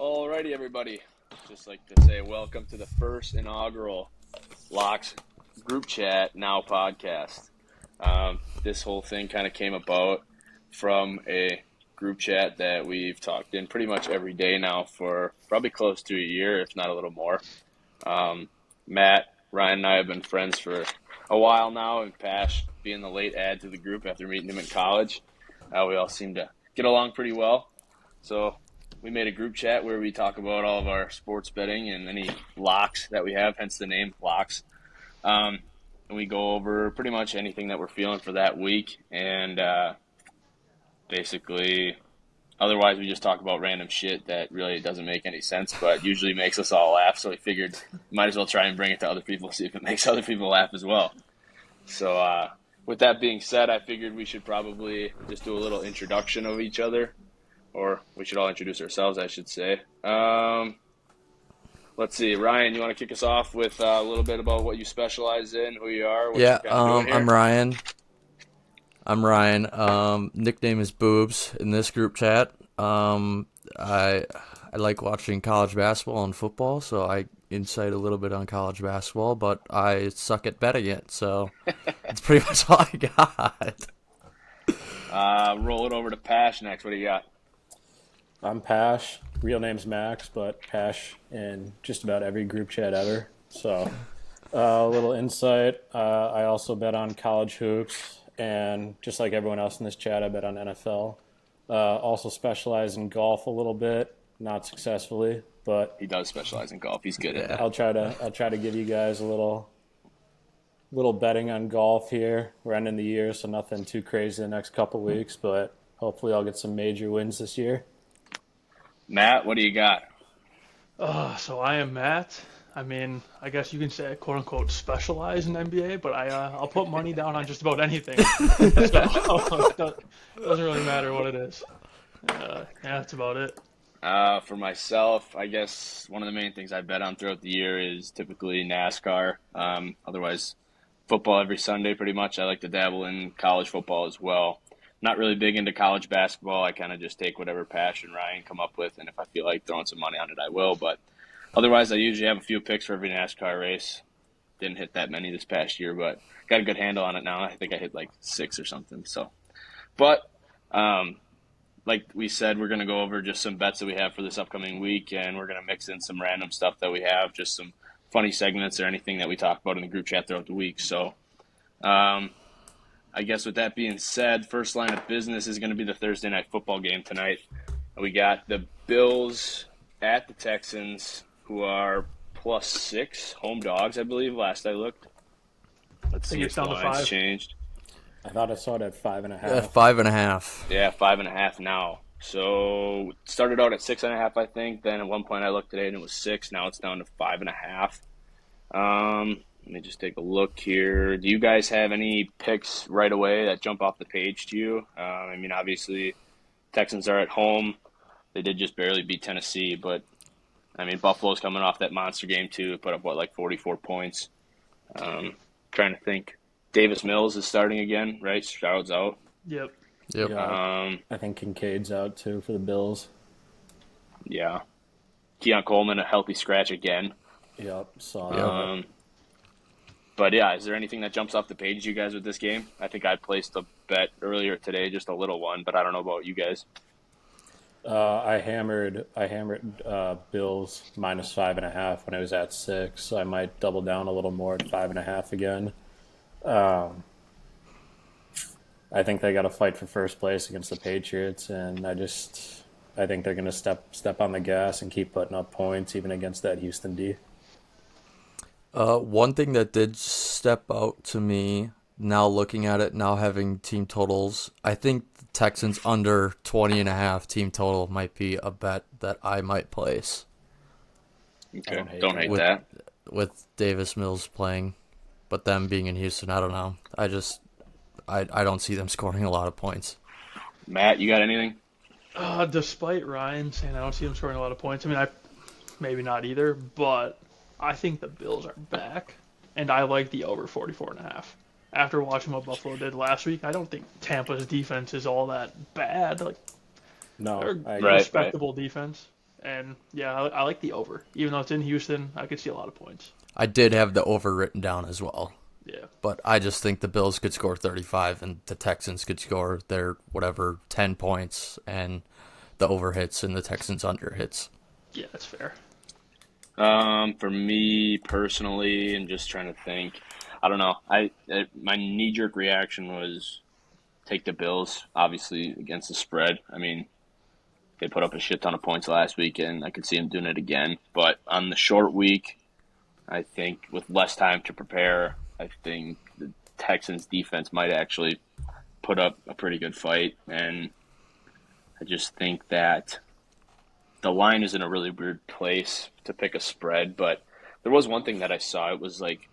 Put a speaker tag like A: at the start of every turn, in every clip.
A: Alrighty, everybody. Just like to say welcome to the first inaugural Locks Group Chat Now podcast. This whole thing kind of came about from a group chat that we've talked in pretty much every day now for probably close to a year, if not a little more. Matt, Ryan, and I have been friends for a while now, and Pash being the late add to the group after meeting him in college. We all seem to get along pretty well. So we made a group chat where we talk about all of our sports betting and any locks that we have, hence the name Locks. And we go over pretty much anything that we're feeling for that week. And basically, otherwise we just talk about random shit that really doesn't make any sense, but usually makes us all laugh. So we figured might as well try and bring it to other people, see if it makes other people laugh as well. So with that being said, I figured we should probably just do a little introduction of each other. Or we should all introduce ourselves, I should say. Let's see. Ryan, you want to kick us off with a little bit about what you specialize in, who you are, what you're kind of doing here?
B: I'm Ryan. Nickname is Boobs in this group chat. I like watching college basketball and football, so I insight a little bit on college basketball, but I suck at betting it, so that's pretty much all I got.
A: Roll it over to Pash next. What do you got?
C: I'm Pash. Real name's Max, but Pash in just about every group chat ever. So a little insight. I also bet on college hoops, and just like everyone else in this chat, I bet on NFL. Also specialize in golf a little bit, not successfully, but
A: he does specialize in golf. He's good at that.
C: I'll try to give you guys a little betting on golf here. We're ending the year, so nothing too crazy the next couple weeks, but hopefully I'll get some major wins this year.
A: Matt, what do you got?
D: So I am Matt. I mean, I guess you can say I quote unquote specialize in NBA, but I'll put money down on just about anything. So it doesn't really matter what it is. Yeah, that's about it.
A: For myself, I guess one of the main things I bet on throughout the year is typically NASCAR. Otherwise, football every Sunday pretty much. I like to dabble in college football as well. Not really big into college basketball. I kind of just take whatever Pash and Ryan come up with, and if I feel like throwing some money on it, I will. But otherwise, I usually have a few picks for every NASCAR race. Didn't hit that many this past year, but got a good handle on it now. I think I hit like 6 or something. So, but like we said, we're going to go over just some bets that we have for this upcoming week, and we're going to mix in some random stuff that we have, just some funny segments or anything that we talk about in the group chat throughout the week. So, I guess with that being said, first line of business is going to be the Thursday night football game tonight. We got the Bills at the Texans, who are +6 home dogs, I believe, last I looked. Let's see if the line's changed.
C: I thought I saw it at 5.5.
B: 5.5.
A: Yeah, 5.5 now. So it started out at 6.5, I think. Then at one point I looked today and it was 6. Now it's down to 5.5. Let me just take a look here. Do you guys have any picks right away that jump off the page to you? I mean, obviously, Texans are at home. They did just barely beat Tennessee, but, I mean, Buffalo's coming off that monster game, too. Put up, like 44 points. Trying to think. Davis Mills is starting again, right? Stroud's out.
D: Yep.
C: Yeah, I think Kincaid's out, too, for the Bills.
A: Yeah. Keon Coleman, a healthy scratch again.
C: Yep, saw that.
A: But, yeah, is there anything that jumps off the page, you guys, with this game? I think I placed a bet earlier today, just a little one, but I don't know about you guys.
C: I hammered Bills -5.5 when it was at 6, so I might double down a little more at 5.5 again. I think they got to fight for first place against the Patriots, and I think they're going to step on the gas and keep putting up points even against that Houston D.
B: One thing that did step out to me, now looking at it, now having team totals, I think the Texans under 20.5 team total might be a bet that I might place.
A: Okay, don't hate that.
B: With Davis Mills playing, but them being in Houston, I don't know. I don't see them scoring a lot of points.
A: Matt, you got anything?
D: Despite Ryan saying I don't see him scoring a lot of points, I mean, maybe not either, but I think the Bills are back, and I like the over 44.5. After watching what Buffalo did last week, I don't think Tampa's defense is all that bad. Like,
C: no,
D: they're a respectable defense. And yeah, I like the over. Even though it's in Houston, I could see a lot of points.
B: I did have the over written down as well.
D: Yeah.
B: But I just think the Bills could score 35 and the Texans could score their 10 points and the over hits and the Texans under hits.
D: Yeah, that's fair.
A: For me personally, and just trying to think, I don't know. My knee-jerk reaction was take the Bills, obviously, against the spread. I mean, they put up a shit ton of points last week, and I could see them doing it again. But on the short week, I think with less time to prepare, I think the Texans defense might actually put up a pretty good fight. And I just think that the line is in a really weird place to pick a spread. But there was one thing that I saw. It was like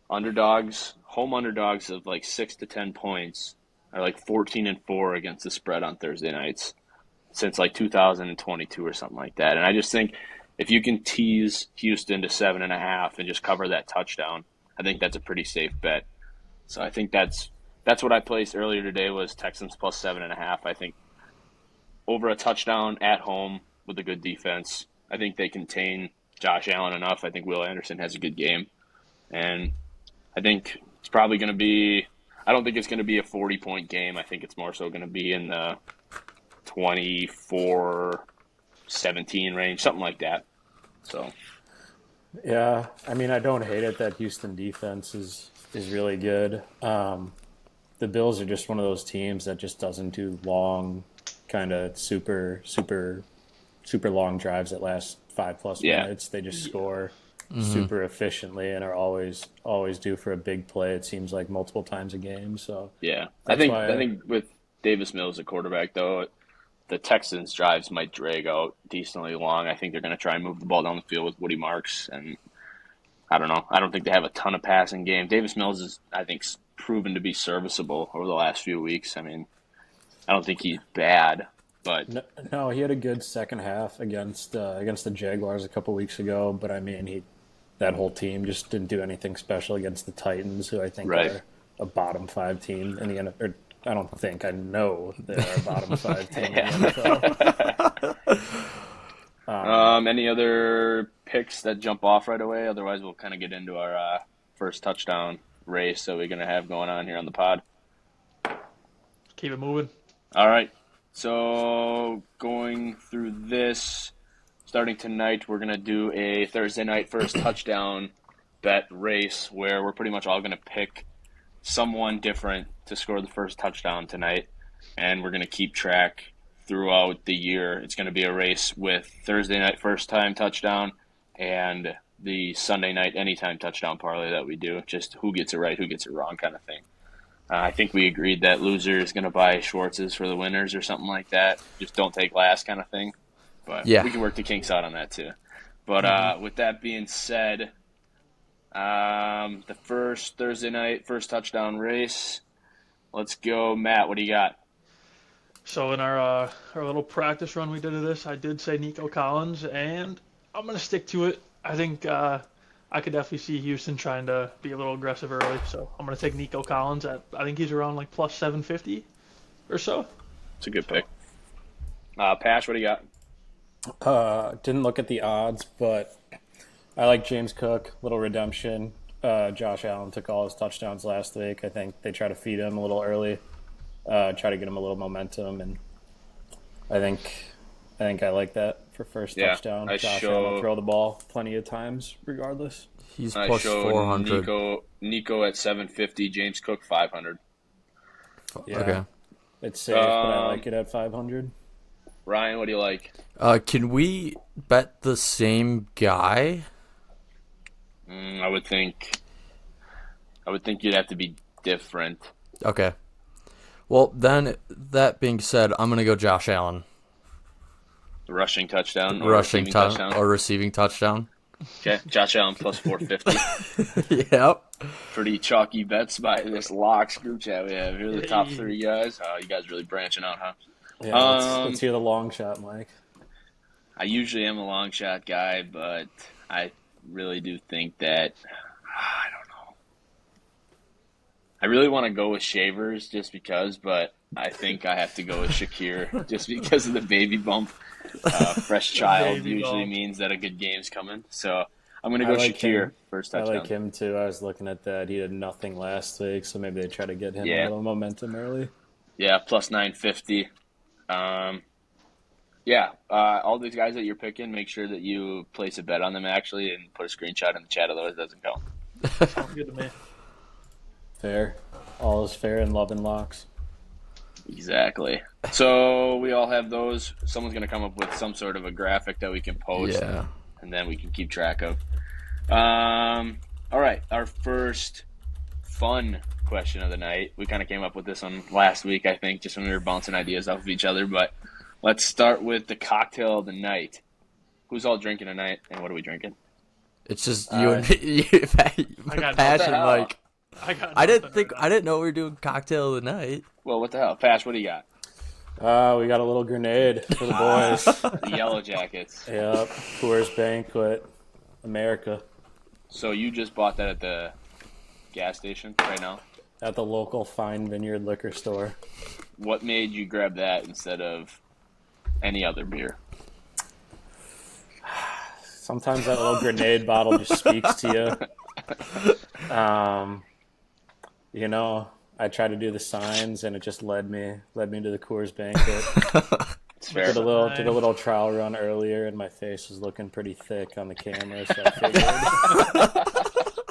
A: home underdogs of like 6 to 10 points are like 14-4 against the spread on Thursday nights since like 2022 or something like that. And I just think if you can tease Houston to 7.5 and just cover that touchdown, I think that's a pretty safe bet. So I think that's what I placed earlier today was Texans plus 7.5. I think over a touchdown at home with a good defense, I think they contain Josh Allen enough. I think Will Anderson has a good game. And I think it's probably going to be – I don't think it's going to be a 40-point game. I think it's more so going to be in the 24-17 range, something like that. So,
C: Yeah, I mean, I don't hate it that Houston defense is really good. The Bills are just one of those teams that just doesn't do long, kind of super long drives that last 5+ minutes. They just score super efficiently and are always due for a big play. It seems like multiple times a game. So
A: yeah, I think with Davis Mills at quarterback though, the Texans drives might drag out decently long. I think they're going to try and move the ball down the field with Woody Marks, and I don't know. I don't think they have a ton of passing game. Davis Mills is, I think, proven to be serviceable over the last few weeks. I mean, I don't think he's bad, but
C: no, he had a good second half against the Jaguars a couple weeks ago. But I mean, that whole team just didn't do anything special against the Titans, who I think are a bottom 5 team in the NFL. I don't think, I know they're a bottom 5 team in the NFL.
A: Any other picks that jump off right away? Otherwise, we'll kind of get into our first touchdown race that we're going to have going on here on the pod.
D: Keep it moving.
A: All right. So going through this, starting tonight, we're going to do a Thursday night first touchdown bet race where we're pretty much all going to pick someone different to score the first touchdown tonight, and we're going to keep track throughout the year. It's going to be a race with Thursday night first time touchdown and the Sunday night anytime touchdown parlay that we do, just who gets it right, who gets it wrong kind of thing. I think we agreed that loser is going to buy Schwartz's for the winners or something like that. Just don't take last kind of thing. But
B: Yeah.
A: we can work the kinks out on that too. But with that being said, the first Thursday night, first touchdown race. Let's go, Matt. What do you got?
D: So in our little practice run we did of this, I did say Nico Collins, and I'm going to stick to it. I think I could definitely see Houston trying to be a little aggressive early, so I'm going to take Nico Collins I think he's around like plus 750 or so.
A: It's a good pick. Pash, what do you got?
C: Didn't look at the odds, but I like James Cook, little redemption. Josh Allen took all his touchdowns last week. I think they try to feed him a little early, try to get him a little momentum, and I think I like that for first touchdown. Josh Allen will throw the ball plenty of times, regardless.
B: He's
A: I
B: plus
A: showed
B: 400.
A: Nico at 750, James Cook 500.
C: Yeah.
B: Okay.
C: It's safe, but I like it at 500.
A: Ryan, what do you like?
B: Can we bet the same guy?
A: I would think you'd have to be different.
B: Okay. Well, then, that being said, I'm going to go Josh Allen.
A: Rushing touchdown or
B: Rushing
A: receiving touchdown.
B: or receiving touchdown.
A: Okay, Josh Allen plus 450.
B: Yep.
A: Pretty chalky bets by this locks group chat we have here. The top 3 guys. You guys really branching out, huh?
C: Yeah, let's hear the long shot, Mike.
A: I usually am a long shot guy, but I really do think that I don't know. I really want to go with Shavers just because, but I think I have to go with Shakir just because of the baby bump. Fresh child
D: Baby
A: usually
D: bump.
A: means that a good game's coming. So I'm going to
C: I
A: go
C: like
A: Shakir,
C: him.
A: first
C: I
A: touchdown.
C: like him too. I was looking at that. He did nothing last week, so maybe they try to get him a
A: Yeah.
C: little momentum early.
A: Yeah, plus 950. Yeah, all these guys that you're picking, make sure that you place a bet on them actually and put a screenshot in the chat, otherwise it doesn't count.
D: Sounds good to me.
C: Fair. All is fair in love and locks.
A: Exactly. So we all have those. Someone's going to come up with some sort of a graphic that we can post,
B: Yeah.
A: and then we can keep track of. All right, our first fun question of the night. We kind of came up with this one last week, I think, just when we were bouncing ideas off of each other. But let's start with the cocktail of the night. Who's all drinking tonight, and what are we drinking?
B: It's just you and me,
D: got
B: Pash
A: nothing.
B: and Mike.
D: I
B: I didn't know we were doing cocktail of the night.
A: Well, what the hell? Pash, what do you got?
C: We got a little grenade for the boys.
A: The Yellow Jackets.
C: Yep. Coors Banquet, America.
A: So you just bought that at the gas station right now?
C: At the local Fine Vineyard liquor store.
A: What made you grab that instead of any other beer?
C: Sometimes that little grenade bottle just speaks to you. You know, I tried to do the signs, and it just led me to the Coors Banquet.
A: It's fair.
C: Did a little trial run earlier, and my face was looking pretty thick on the camera, so I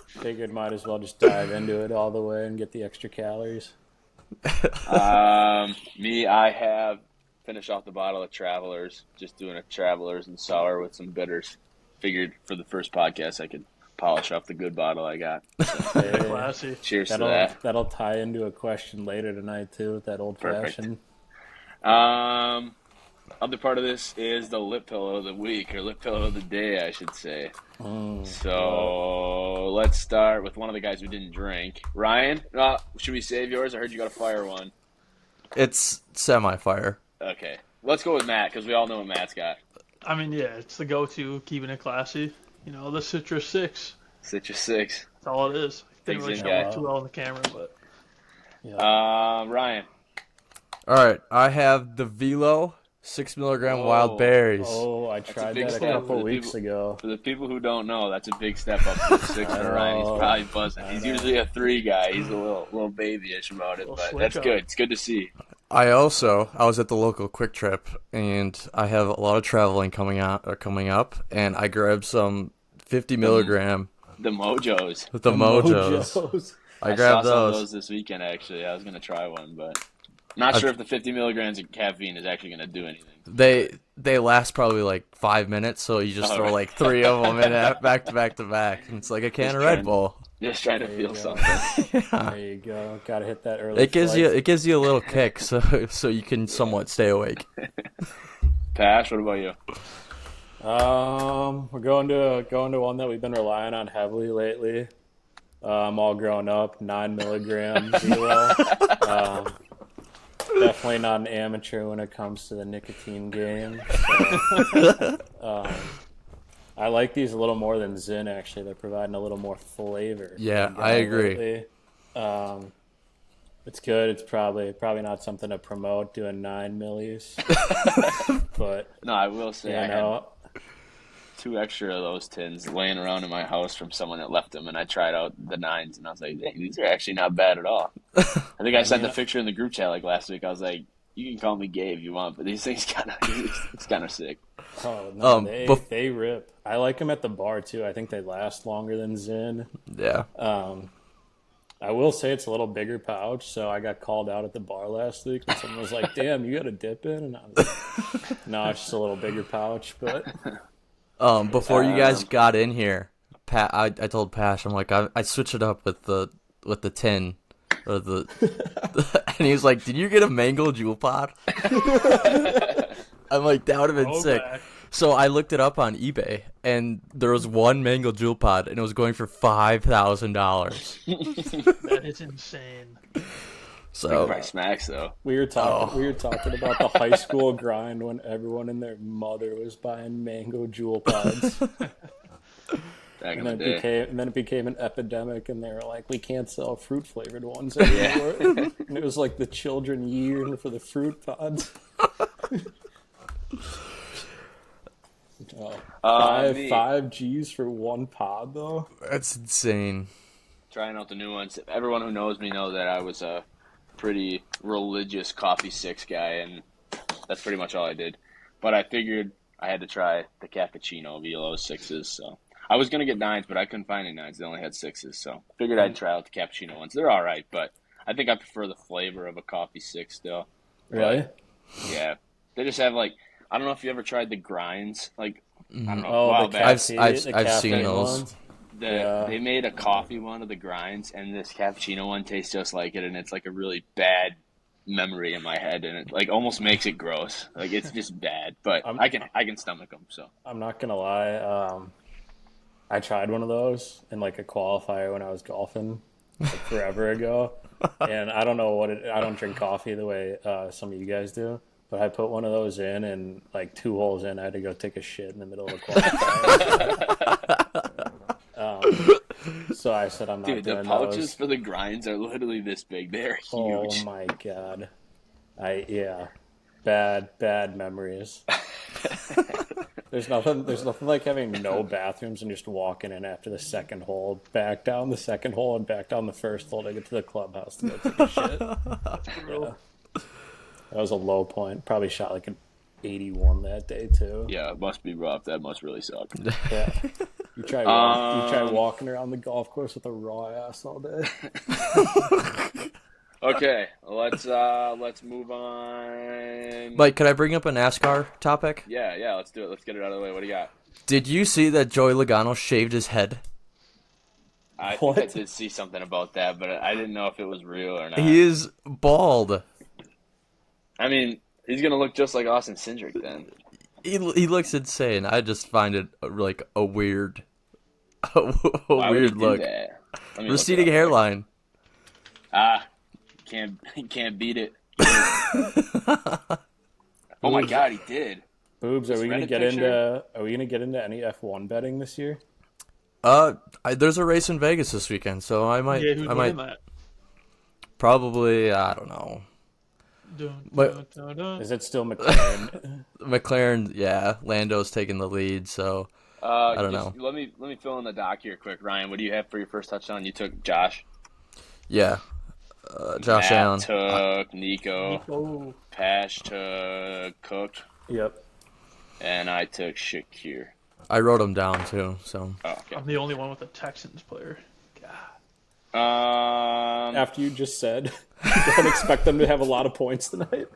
C: figured might as well just dive into it all the way and get the extra calories.
A: Me, I have finished off the bottle of Travelers, just doing a Travelers and sour with some bitters. Figured for the first podcast I could polish off the good bottle I got. So,
C: Hey,
D: Classy.
A: cheers to that.
C: that'll tie into a question later tonight too with that old
A: Perfect.
C: fashioned.
A: Other part of this is the lip pillow of the week, or lip pillow of the day, I should say. So let's start with one of the guys who didn't drink. Ryan, should we save yours? I heard you got a fire one.
B: It's semi-fire.
A: Okay, let's go with Matt because we all know what Matt's got.
D: I mean, yeah, it's the go-to, keeping it classy. You know, the Citrus 6.
A: Citrus 6.
D: That's all it is. Didn't
A: Big
D: really
A: Zin
D: show
A: guy.
D: it too well on the camera, but
A: Ryan.
B: All right, I have the Velo 6 milligram wild berries.
C: Oh, I tried
A: big
C: that a
A: step
C: couple
A: for the
C: weeks
A: people.
C: ago.
A: For the people who don't know, that's a big step up to 6 for Ryan. He's probably buzzing. He's usually a 3 guy. He's a little babyish about it,
D: Little
A: but
D: switch
A: that's
D: up.
A: good. It's good to see.
B: I was at the local Quick Trip, and I have a lot of traveling coming up, and I grabbed some 50 milligram
A: The Mojos.
B: with the Mojos.
C: Mojos.
B: I
A: saw
B: grabbed
A: some of
B: those.
A: those this weekend, actually. I was going to try one, but not sure if the 50 milligrams of caffeine is actually going to do anything.
B: They last probably like 5 minutes, so you just
A: Oh,
B: throw
A: right.
B: like 3 of them in back to back to back. And it's like a can of Red Bull.
A: Just trying to
C: There you
A: feel
C: go.
A: something.
C: There you go. Got to hit that early.
B: It gives
C: flight.
B: you a little kick, so you can somewhat stay awake.
A: Pash, what about you?
C: We're going to one that we've been relying on heavily lately. All grown up, 9 milligram Velo. Definitely not an amateur when it comes to the nicotine game. So, I like these a little more than Zyn. Actually, they're providing a little more flavor.
B: Yeah,
C: than
B: I
C: Gal
B: agree.
C: lately. It's good. It's probably not something to promote doing 9 millis, but
A: No, I will say I
C: you know.
A: had 2 extra of those tins laying around in my house from someone that left them, and I tried out the 9s, and I was like, "Dang, these are actually not bad at all." I think I sent the picture in the group chat like last week. I was like, "You can call me gay if you want, but these things it's kind of sick."
C: Oh no,
B: bef-
C: they rip. I like them at the bar too. I think they last longer than Zyn.
B: Yeah.
C: I will say it's a little bigger pouch, so I got called out at the bar last week, and someone was like, "Damn, you got a dip in?" And I was like, "No, it's just a little bigger pouch." But
B: Before you guys got in here, I told Pash, I'm like, I switched it up with the tin, or the, and he was like, "Did you get a mango jewel pod?" I'm like, that would have been sick.
D: Throwback.
B: So I looked it up on eBay, and there was one mango jewel pod, and it was going for $5,000.
D: That is insane.
B: So
A: Price Max though.
C: we were talking about the high school grind when everyone and their mother was buying mango jewel pods.
A: back
C: And
A: in
C: then
A: the day.
C: it became an epidemic, and they were like, "We can't sell fruit flavored ones anymore." And it was like the children yearn for the fruit pods.
A: Me.
C: Five G's for one pod though.
B: That's insane.
A: Trying out the new ones. Everyone who knows me knows that I was a pretty religious coffee six guy, and that's pretty much all I did. But I figured I had to try the cappuccino via sixes. So I was gonna get nines, but I couldn't find any nines. They only had sixes, so figured I'd try out the cappuccino ones. They're all right, but I think I prefer the flavor of a coffee six still.
C: Really?
A: Yeah, they just have like I don't know if you ever tried the grinds. Like I don't know.
C: Oh,
A: a while
C: the
A: back,
B: I've
C: cafe,
B: I've seen
C: cafe
B: those.
C: ones.
A: They made a coffee one of the grinds, and this cappuccino one tastes just like it, and it's like a really bad memory in my head, and it like almost makes it gross. Like it's just bad, but I can stomach them. So
C: I'm not gonna lie. I tried one of those in like a qualifier when I was golfing like forever ago, and I don't know I don't drink coffee the way some of you guys do. But I put one of those in, and like 2 holes in, I had to go take a shit in the middle of the qualifier. So I said, I'm not
A: dude,
C: doing
A: the pouches
C: those.
A: for the grinds are literally this big. They're
C: Oh
A: huge.
C: my god. Bad memories. There's nothing like having no bathrooms and just walking in after the second hole, back down the second hole and back down the first hole to get to the clubhouse to go take a shit. Yeah. That was a low point. Probably shot like an 81 that day too.
A: Yeah, it must be rough. That must really suck.
C: Yeah. You try walking around the golf course with a raw ass all day.
A: Okay, let's move on.
B: Mike, could I bring up a NASCAR topic?
A: Yeah, let's do it. Let's get it out of the way. What do you got?
B: Did you see that Joey Logano shaved his head?
A: I
C: What?
A: think I did see something about that, but I didn't know if it was real or not.
B: He is bald.
A: I mean, he's gonna look just like Austin Cindric then.
B: He looks insane. I just find it like a weird,
A: Why would he
B: weird
A: do
B: look.
A: that? Let me look
B: Receding
A: it up.
B: hairline.
A: Can't beat it. Oh my god, he did.
C: Boobs, are we gonna
A: Reddit
C: get
A: picture?
C: into any F1 betting this year?
B: There's a race in Vegas this weekend, so I might,
D: Yeah, who'd
B: I
D: win
B: might
D: that?
B: probably, I don't know.
D: Dun,
B: But-
D: dun, dun, dun.
C: Is it still McLaren?
B: McLaren, yeah, Lando's taking the lead, so I don't know.
A: Let me fill in the doc here quick, Ryan. What do you have for your first touchdown? You took Josh.
B: Yeah. Josh
A: Matt
B: Allen.
A: took Nico.
D: Oh,
A: Pash took Cook,
C: Yep.
A: and I took Shakir.
B: I wrote him down too, so.
A: Oh, okay.
D: I'm the only one with a Texans player. God.
C: After you just said, don't expect them to have a lot of points tonight.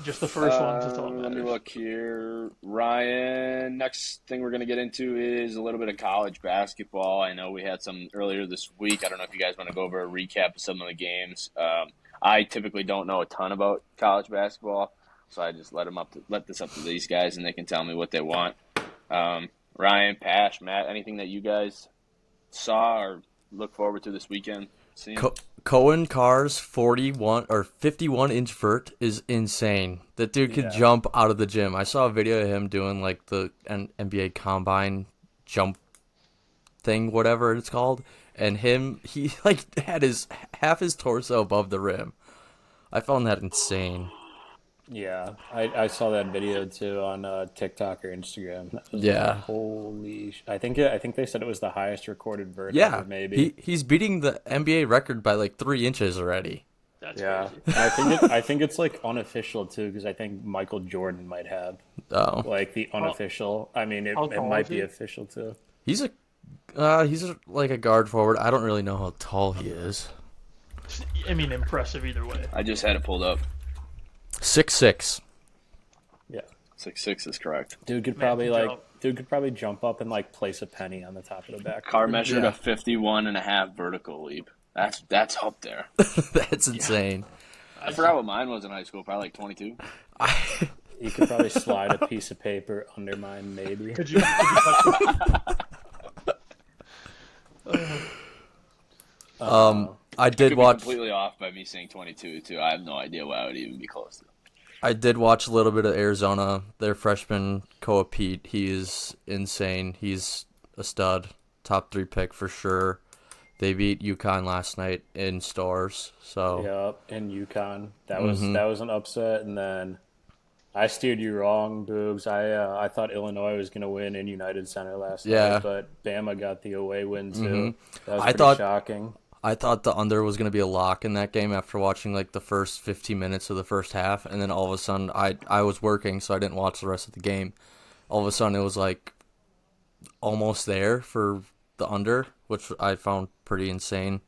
D: Just the first one. That's all that
A: Let me
D: matters.
A: look here. Ryan, next thing we're going to get into is a little bit of college basketball. I know we had some earlier this week. I don't know if you guys want to go over a recap of some of the games. I typically don't know a ton about college basketball, so I just let this up to these guys, and they can tell me what they want. Ryan, Pash, Matt, anything that you guys saw or look forward to this weekend seeing?
B: Cohen Carr's 41 or 51-inch vert is insane. That dude could
C: Yeah.
B: jump out of the gym. I saw a video of him doing like the NBA Combine jump thing, whatever it's called, and he like had half his torso above the rim. I found that insane.
C: Yeah, I saw that video too on TikTok or Instagram. That was
B: Yeah.
C: like, holy! I think they said it was the highest recorded vert
B: Yeah,
C: ever, maybe.
B: he's beating the NBA record by like 3 inches already.
D: That's
C: Yeah,
D: crazy.
C: I think it's like unofficial too, because I think Michael Jordan might have
B: Oh,
C: like the unofficial. I mean, it
D: How tall
C: might
D: is
C: be
D: he?
C: official too.
B: he's like a guard forward. I don't really know how tall he is.
D: I mean, impressive either way.
A: I just had it pulled up.
B: 6'6".
C: Yeah,
A: 6'6" is correct.
C: dude could
D: Man,
C: probably
D: good job.
C: jump up and like place a penny on the top of the back.
A: Carr measured
B: Yeah.
A: a 51.5 vertical leap. That's up there.
B: That's insane.
A: I forgot what mine was in high school. Probably like 22.
C: You could probably slide a piece of paper under mine, maybe.
D: Could you touch
B: I did
A: Could be
B: watch.
A: completely off by me saying 22 too. I have no idea why I would even be close to it.
B: I did watch a little bit of Arizona. Their freshman Koa Pete, he is insane. He's a stud, top 3 pick for sure. They beat UConn last night in Stores, so
C: Yep, in UConn. That was an upset, and then I steered you wrong, Boobs. I thought Illinois was going to win in United Center last night, but Bama got the away win too. That was pretty shocking.
B: I thought the under was going to be a lock in that game after watching like the first 15 minutes of the first half, and then all of a sudden I was working, so I didn't watch the rest of the game. All of a sudden it was like almost there for the under, which I found pretty insane.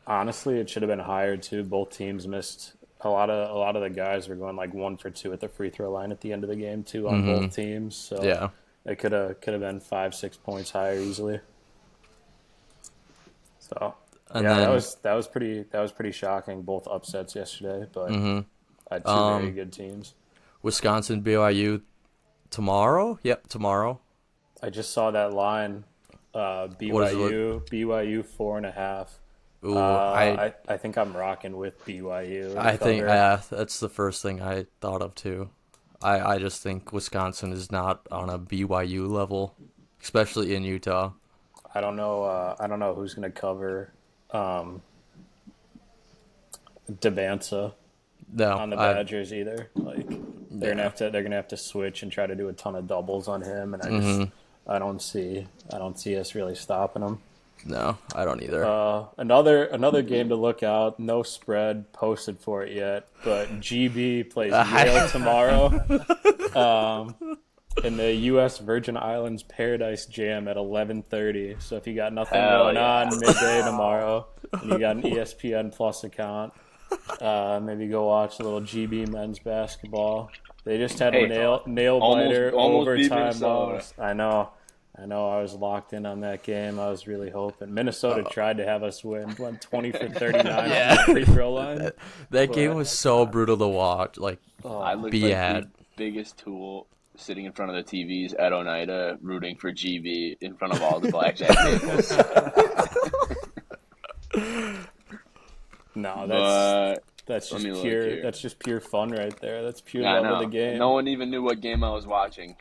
C: Honestly, it should have been higher too. Both teams missed a lot of the guys were going like 1 for 2 at the free throw line at the end of the game too on both teams. So
B: Yeah.
C: it could have been 5-6 points higher easily. So
B: And
C: yeah,
B: then,
C: that was pretty shocking. Both upsets yesterday, but I had two very good teams.
B: Wisconsin BYU tomorrow? Yep, tomorrow.
C: I just saw that line.
B: What is
C: BYU 4.5.
B: Ooh,
C: I think I'm rocking with BYU.
B: I think that's the first thing I thought of too. I just think Wisconsin is not on a BYU level, especially in Utah.
C: I don't know who's gonna cover Devanza
B: No,
C: on the Badgers either. Like they're gonna have to switch and try to do a ton of doubles on him, and I don't see us really stopping him.
B: no, I don't either.
C: Another game to look out. No spread posted for it yet, but GB plays Yale tomorrow in the U.S. Virgin Islands Paradise Jam at 11:30. So if you got nothing going on midday tomorrow and you got an ESPN Plus account, maybe go watch a little GB men's basketball. They just had a nail biter overtime loss. I know. I was locked in on that game. I was really hoping. Minnesota tried to have us went 20 for 39 on the free throw line.
B: That game was so brutal to watch. Like,
A: I looked like the biggest tool sitting in front of the TVs at Oneida rooting for GB in front of all the blackjack tables.
C: No, that's just pure fun right there. That's pure love of the game.
A: No one even knew what game I was watching.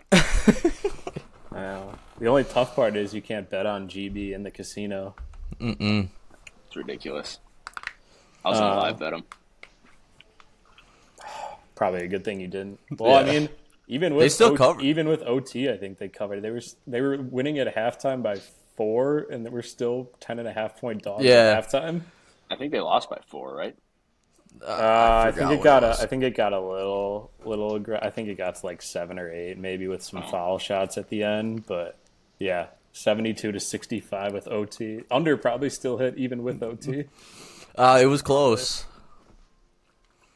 C: The only tough part is you can't bet on GB in the casino.
A: It's ridiculous. I was gonna live bet them.
C: Probably a good thing you didn't. Well, I mean, even with even with OT, I think they covered. They were winning at halftime by 4, and they were still 10.5-point dogs at halftime.
A: I think they lost by 4, right?
C: I think it got a little. I think it got to like 7 or 8, maybe with some foul shots at the end. But yeah, 72-65 with OT. Under probably still hit even with OT.
B: It was close.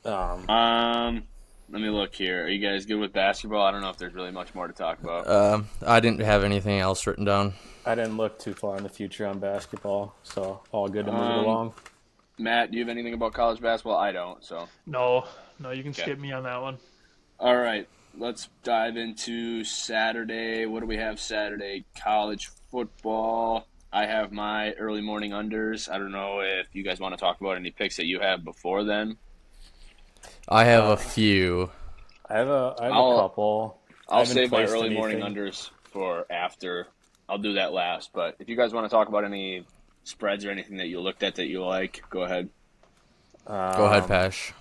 A: Let me look here. Are you guys good with basketball? I don't know if there's really much more to talk about.
B: I didn't have anything else written down.
C: I didn't look too far in the future on basketball, so all good to move it along.
A: Matt, do you have anything about college basketball? I don't, so.
D: No, you can skip me on that one.
A: All right, let's dive into Saturday. What do we have Saturday? College football. I have my early morning unders. I don't know if you guys want to talk about any picks that you have before then.
B: I have a few.
C: I have a couple.
A: I'll save my early morning unders for after. I'll do that last. But if you guys want to talk about any spreads or anything that you looked at that you like, go ahead.
B: Go ahead, Pash.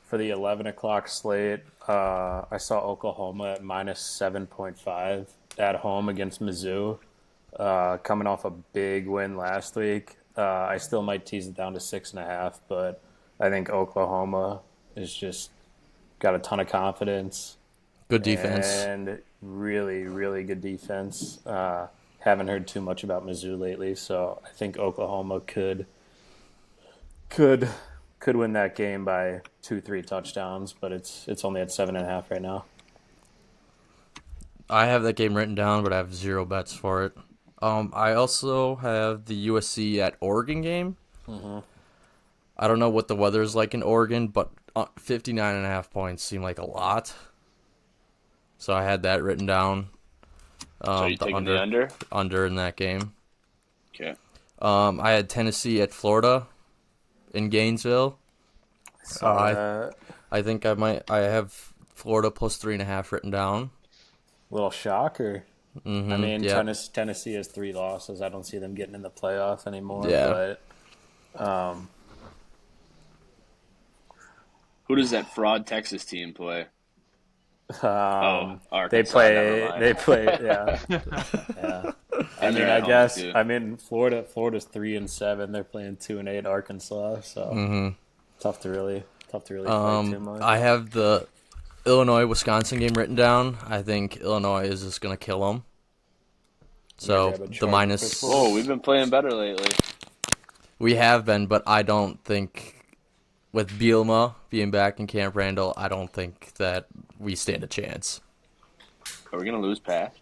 C: For the 11 o'clock slate, I saw Oklahoma at minus 7.5 at home against Mizzou. Coming off a big win last week. I still might tease it down to 6.5, but I think Oklahoma is just got a ton of confidence.
B: Good defense.
C: And really, really good defense. Haven't heard too much about Mizzou lately, so I think Oklahoma could win that game by 2-3 touchdowns, but it's only at 7.5 right now.
B: I have that game written down, but I have 0 bets for it. I also have the USC at Oregon game. I don't know what the weather is like in Oregon, but 59.5 points seem like a lot. So I had that written down.
A: So you taking the under?
B: Under in that game.
A: Okay.
B: I had Tennessee at Florida in Gainesville. I think I have Florida plus 3.5 written down.
C: Little shock, or
B: Mm-hmm.
C: I mean,
B: yeah.
C: Tennessee has 3 losses. I don't see them getting in the playoff anymore.
B: Yeah.
C: But
A: Who does that fraud Texas team play?
C: they
A: Arkansas. Never mind.
C: yeah. Yeah. I
A: And
C: mean,
A: they're
C: I
A: at home,
C: guess
A: too.
C: Florida's 3-7. They're playing 2-8 Arkansas, so
B: Mm-hmm.
C: tough to really fight too much.
B: I have the Illinois-Wisconsin game written down. I think Illinois is just going to kill them. So
C: grab a
B: the
C: Charger
B: minus,
C: pitbull.
A: Whoa, we've been playing better lately.
B: we have been, but I don't think with Bielema being back in Camp Randall, I don't think that we stand a chance.
A: Are we gonna lose Pat?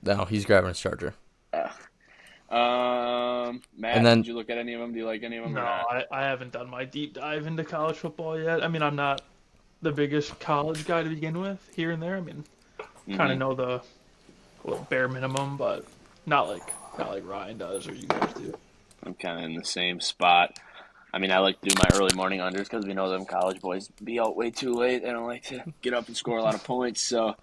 B: No, he's grabbing his Charger.
A: Matt,
B: And then-
A: did you look at any of them? Do you like any of them?
D: No,
A: or not?
D: I haven't done my deep dive into college football yet. I mean, I'm not the biggest college guy to begin with. Here and there, I mean, kind of know the bare minimum, but not like Ryan does or you guys do.
A: I'm kind of in the same spot. I mean, I like to do my early morning unders because we know them college boys be out way too late. They don't like to get up and score a lot of points. So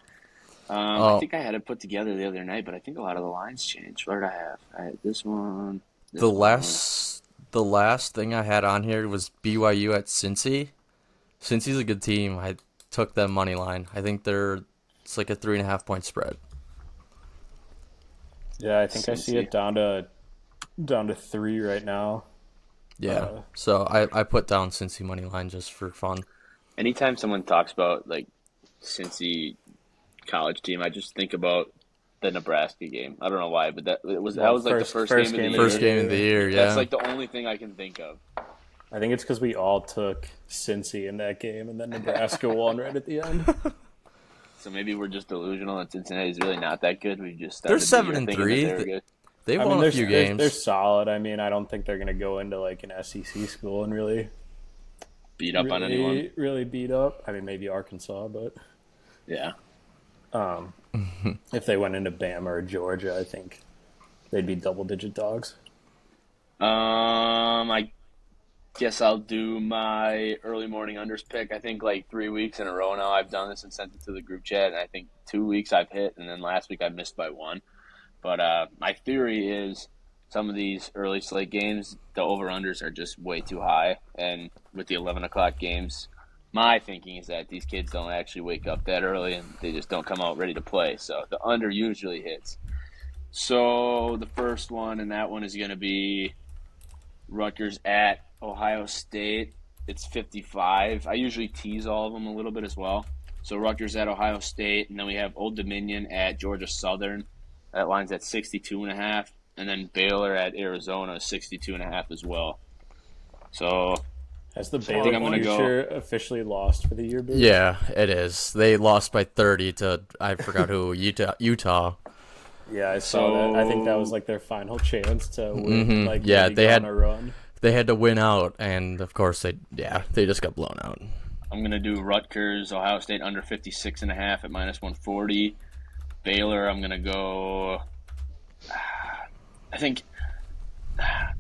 A: I think I had it put together the other night, but I think a lot of the lines changed. What did I have? I had this one.
B: The last thing I had on here was BYU at Cincy. Cincy's a good team. I took them money line. I think it's like a 3.5 point spread.
C: Yeah, I think I see
A: Cincy.
C: it down to 3 right now.
B: Yeah. So I put down Cincy money line just for fun.
A: Anytime someone talks about like Cincy college team, I just think about the Nebraska game. I don't know why, but that was like the first game of the year.
B: First game of the year, yeah.
A: That's like the only thing I can think of.
C: I think it's because we all took Cincy in that game, and then Nebraska won right at the end.
A: So maybe we're just delusional and Cincinnati's really not that good. We just
B: They're
A: started the year
B: 7-3.
A: thinking that they were good.
B: They've
C: I
B: won
C: mean,
B: a few games.
C: They're solid. I mean, I don't think they're going to go into like an SEC school and really
A: Beat up on anyone.
C: Really beat up. I mean, maybe Arkansas, but
A: Yeah.
C: if they went into Bama or Georgia, I think they'd be double-digit dogs.
A: I guess I'll do my early morning unders pick. I think like 3 weeks in a row now I've done this and sent it to the group chat, and I think 2 weeks I've hit, and then last week I missed by 1. But my theory is some of these early slate games, the over-unders are just way too high, and with the 11 o'clock games, my thinking is that these kids don't actually wake up that early, and they just don't come out ready to play. So the under usually hits. So the first one, and that one is going to be Rutgers at Ohio State. It's 55. I usually tease all of them a little bit as well. So Rutgers at Ohio State, and then we have Old Dominion at Georgia Southern. That line's at 62.5. And then Baylor at Arizona, 62.5 as well. So
C: Has the
A: I think
C: Baylor
A: I'm gonna
C: future officially lost for the year, Boo?
B: Yeah, it is. They lost by 30 to, I forgot who, Utah.
C: Yeah, I saw that. I think that was like their final chance to win.
B: Mhm.
C: Like,
B: Yeah,
C: maybe
B: they
C: go
B: had-
C: on a run.
B: They had to win out, and of course they just got blown out.
A: I'm going to do Rutgers, Ohio State under 56.5 at minus 140. Baylor, I'm going to go, I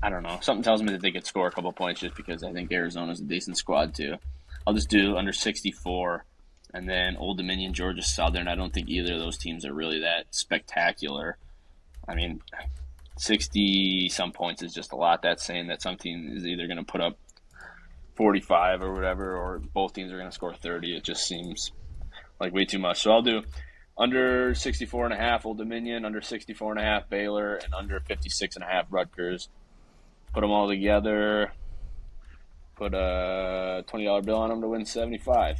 A: don't know. Something tells me that they could score a couple points just because I think Arizona's a decent squad too. I'll just do under 64. And then Old Dominion, Georgia Southern. I don't think either of those teams are really that spectacular. I mean, 60-some points is just a lot. That's saying that some team is either going to put up 45 or whatever, or both teams are going to score 30. It just seems like way too much. So I'll do under 64.5 Old Dominion, under 64.5 Baylor, and under 56.5 Rutgers. Put them all together. Put a $20 bill on them to win 75.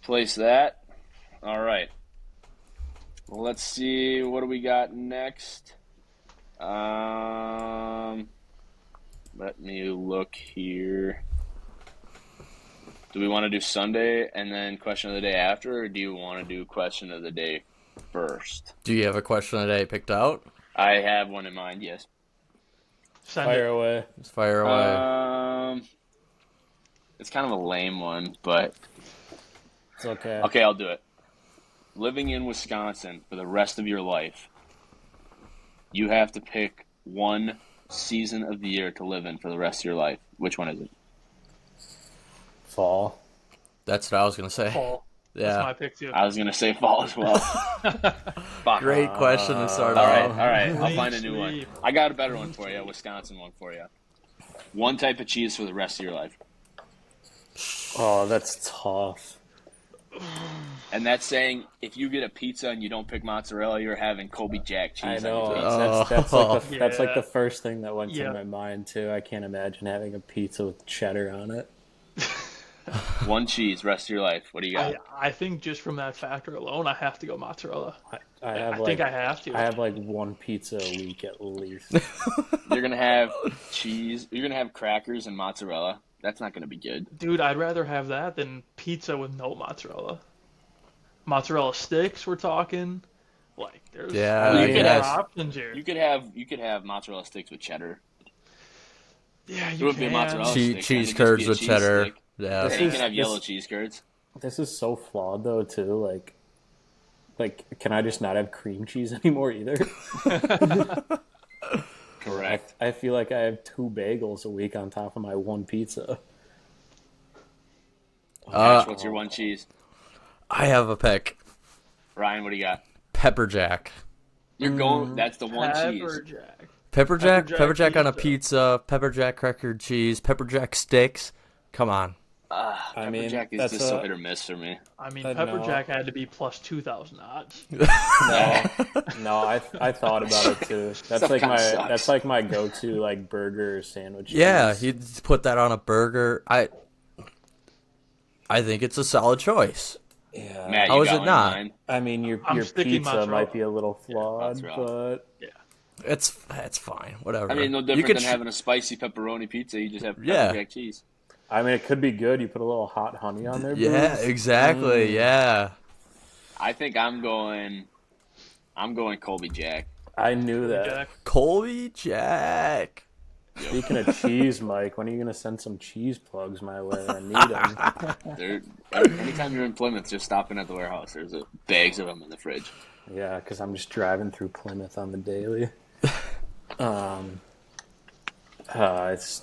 A: Place that. All right. Well, let's see. What do we got next? Let me look here. Do we want to do Sunday and then question of the day after, or do you want to do question of the day first?
B: Do you have a question today picked out?
A: I have one in mind, yes.
D: Send
C: Fire
D: it.
C: away.
B: Just fire away.
A: It's kind of a lame one, but
C: It's okay.
A: okay, I'll do it. Living in Wisconsin for the rest of your life, you have to pick one season of the year to live in for the rest of your life. Which one is it?
C: Fall.
B: That's what I was gonna say.
D: Fall. That's
B: Yeah.
D: my pick too.
A: I was gonna say fall as well. Fuck.
B: Great question to start
A: All
B: off.
A: right. I'll
D: Late
A: find a new one.
D: sleep.
A: I got a better one for you. A Wisconsin one for you. One type of cheese for the rest of your life,
C: Oh, that's tough.
A: and that's saying if you get a pizza and you don't pick mozzarella, you're having Colby Jack cheese.
C: I know.
A: On your pizza.
B: Oh.
C: That's like
D: Yeah.
C: the first thing that went
D: Yeah.
C: to my mind too. I can't imagine having a pizza with cheddar on it.
A: One cheese, rest of your life. What do you got?
D: I think just from that factor alone, I have to go mozzarella.
C: I have
D: I
C: like
D: think I have to.
C: I have like one pizza a week at least.
A: You're gonna have cheese. You're gonna have crackers and mozzarella. That's not gonna be good.
D: Dude, I'd rather have that than pizza with no mozzarella. Mozzarella sticks, we're talking. Like, there's
B: Yeah,
A: Well,
D: you
A: you
D: can
A: could
D: have
A: have-
D: options here.
A: You could have mozzarella sticks with cheddar.
D: Yeah,
A: It
D: you
A: would be a
D: can.
A: mozzarella
B: Cheese,
A: stick,
B: cheese
A: then it'd
B: curds
A: just
B: with
A: be a cheese
B: cheddar.
A: stick.
B: Yeah.
A: And you can have
C: This-
A: yellow cheese curds.
C: This is so flawed though too. Like can I just not have cream cheese anymore either?
A: Correct.
C: I feel like I have 2 bagels a week on top of my one pizza.
A: Josh, what's your one cheese?
B: I have a pick.
A: Ryan, what do you got?
B: Pepper jack.
A: You're going. That's the one cheese.
D: Pepper jack.
B: Pepper jack
D: Pepper jack
B: on a
D: pizza.
B: pizza, pepper jack cracker cheese, pepper jack sticks. Come on.
A: Pepper
C: mean,
A: jack is
C: that's
A: just so
C: a-
A: hit or miss for me.
D: I mean,
C: I
D: pepper
C: know.
D: jack had to be plus 2,000 odds.
C: No, I thought about it too. That's
A: Stuff
C: like
A: kinda
C: my
A: sucks.
C: that's like my go-to like burger or sandwich.
B: Yeah,
C: cheese.
B: he'd put that on a burger. I think it's a solid choice.
C: Yeah.
A: Matt,
B: How
A: you
B: is
A: got
B: it
A: one in
B: not?
A: mind?
C: I mean, your
D: I'm sticking
C: pizza
D: mozzarella.
C: might be a little flawed,
A: mozzarella.
C: but
B: It's fine. Whatever.
A: I mean, no
B: You
A: different
B: could
A: than
B: sh-
A: having a spicy pepperoni pizza. You just have pepper
B: Yeah.
A: jack cheese.
C: I mean, it could be good. You put a little hot honey on there.
B: Yeah,
C: Bruce.
B: exactly. Yeah.
A: I think I'm going Colby Jack.
C: I knew that.
D: Jack.
B: Colby Jack.
C: Speaking of cheese, Mike, when are you gonna send some cheese plugs my way? I need them.
A: Anytime you're in Plymouth, just stop in at the warehouse. There's bags of them in the fridge.
C: Yeah, because I'm just driving through Plymouth on the daily. It's.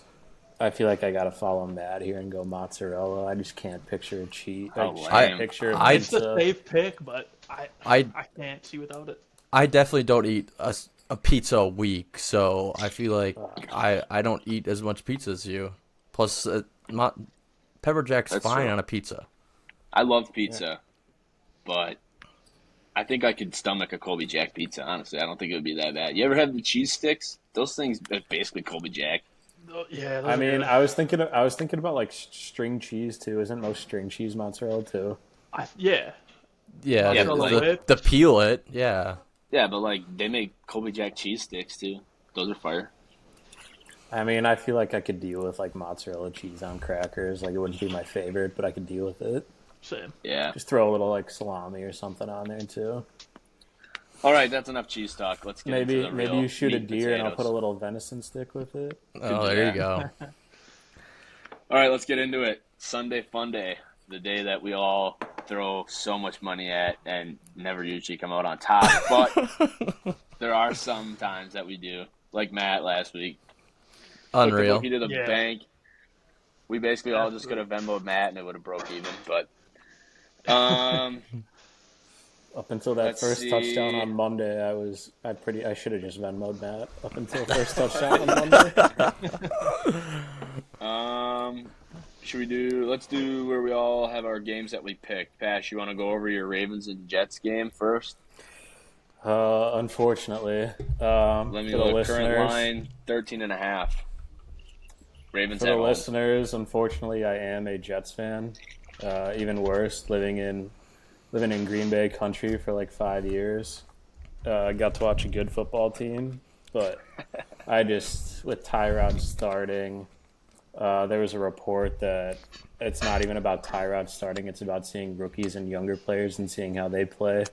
C: I feel like I gotta follow Matt here and go mozzarella. I just can't picture a cheese.
A: Oh,
C: I just
A: lame.
C: can't picture a
B: I-
D: It's the
C: pizza.
D: safe pick, but I
B: I
D: can't see without it.
B: I definitely don't eat a pizza a week, so I feel like I don't eat as much pizza as you. Plus, pepper jack's
A: That's
B: fine
A: true.
B: on a pizza.
A: I love pizza, but I think I could stomach a Colby Jack pizza. Honestly, I don't think it would be that bad. You ever have the cheese sticks? Those things are basically Colby Jack.
D: Oh, yeah, those
C: I
D: are
C: mean,
D: good.
C: I was thinking about like string cheese too. Isn't most string cheese mozzarella too?
D: Yeah.
B: Yeah,
A: Yeah,
B: the,
A: but
B: the,
D: like-
B: the peel it. Yeah.
A: Yeah, but like they make Colby Jack cheese sticks too. Those are fire.
C: I mean, I feel like I could deal with like mozzarella cheese on crackers. Like it wouldn't be my favorite, but I could deal with it.
D: Same.
A: Yeah.
C: Just throw a little like salami or something on there too.
A: All right, that's enough cheese talk. Let's get into
C: Maybe
A: the
C: maybe
A: real
C: you shoot a
A: meat
C: deer and I'll
A: potatoes.
C: put a little venison stick with it.
B: Oh,
A: do
B: there you
A: that.
B: go.
A: All right, let's get into it. Sunday Fun Day, the day that we all throw so much money at and never usually come out on top. But there are some times that we do, like Matt last week. Took the
B: Unreal.
A: bookie to the
D: Yeah.
A: bank. We basically all just could have Venmoed Matt and it would have broke even. But
C: Up until that
A: Let's
C: first touchdown
A: see.
C: on Monday, I should have just Venmoed Matt up until first touchdown on Monday.
A: should we do? Let's do where we all have our games that we picked. Pash, you want to go over your Ravens and Jets game first?
C: Unfortunately,
A: Let me
C: for the
A: look. Current
C: listeners,
A: line 13.5. Ravens
C: for the
A: at home.
C: listeners, unfortunately, I am a Jets fan. Even worse, living in Green Bay country for like 5 years. I got to watch a good football team, but with Tyrod starting, there was a report that it's not even about Tyrod starting, it's about seeing rookies and younger players and seeing how they play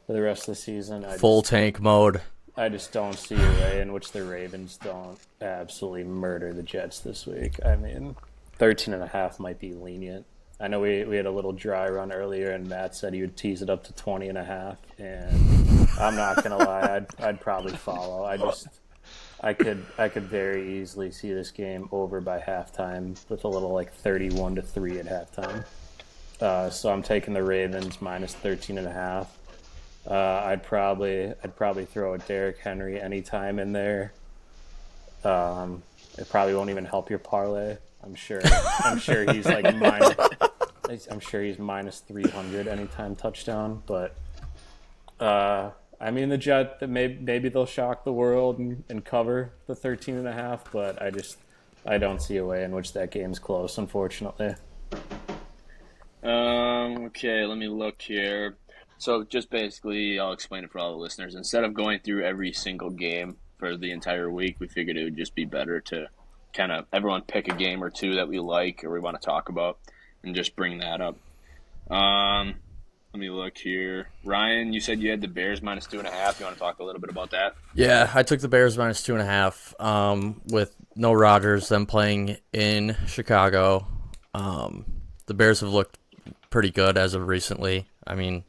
C: for the rest of the season.
B: Full tank mode.
C: I just don't see a way in which the Ravens don't absolutely murder the Jets this week. I mean, 13.5 might be lenient. I know we had a little dry run earlier, and Matt said he would tease it up to 20.5, and I'm not gonna lie, I'd probably follow. I could very easily see this game over by halftime with a little like 31-3 at halftime. So I'm taking the Ravens minus 13.5. I'd probably throw a Derrick Henry anytime in there. It probably won't even help your parlay. I'm sure he's like minus. I'm sure he's minus 300 anytime touchdown. But I mean the Jet, that maybe they'll shock the world and cover the 13.5. But I don't see a way in which that game's close, unfortunately.
A: Okay, let me look here. So just basically, I'll explain it for all the listeners. Instead of going through every single game for the entire week, we figured it would just be better to kind of everyone pick a game or two that we like or we want to talk about and just bring that up. Let me look here. Ryan, you said you had the Bears minus 2.5. You want to talk a little bit about that?
B: Yeah, I took the Bears minus 2.5. With no Rodgers, them playing in Chicago. The Bears have looked pretty good as of recently. I mean,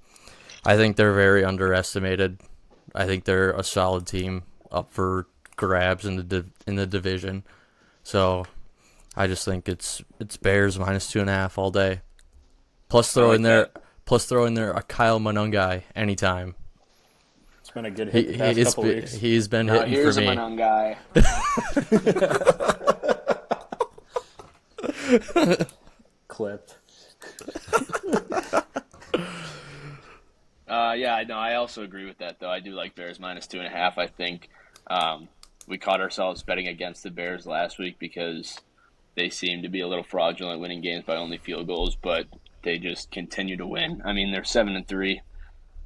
B: I think they're very underestimated. I think they're a solid team up for grabs in the division. So I just think it's Bears minus 2.5 all day. Plus throw in there a Kyle Monungai anytime.
C: It's been a good hit the past couple weeks.
B: He's been
A: Now,
B: hitting
A: here's
B: for
A: a
B: me.
A: Monungai.
C: Clipped.
A: Yeah, no, I also agree with that, though. I do like Bears minus 2.5. I think we caught ourselves betting against the Bears last week because they seem to be a little fraudulent, winning games by only field goals, but they just continue to win. I mean, they're 7-3.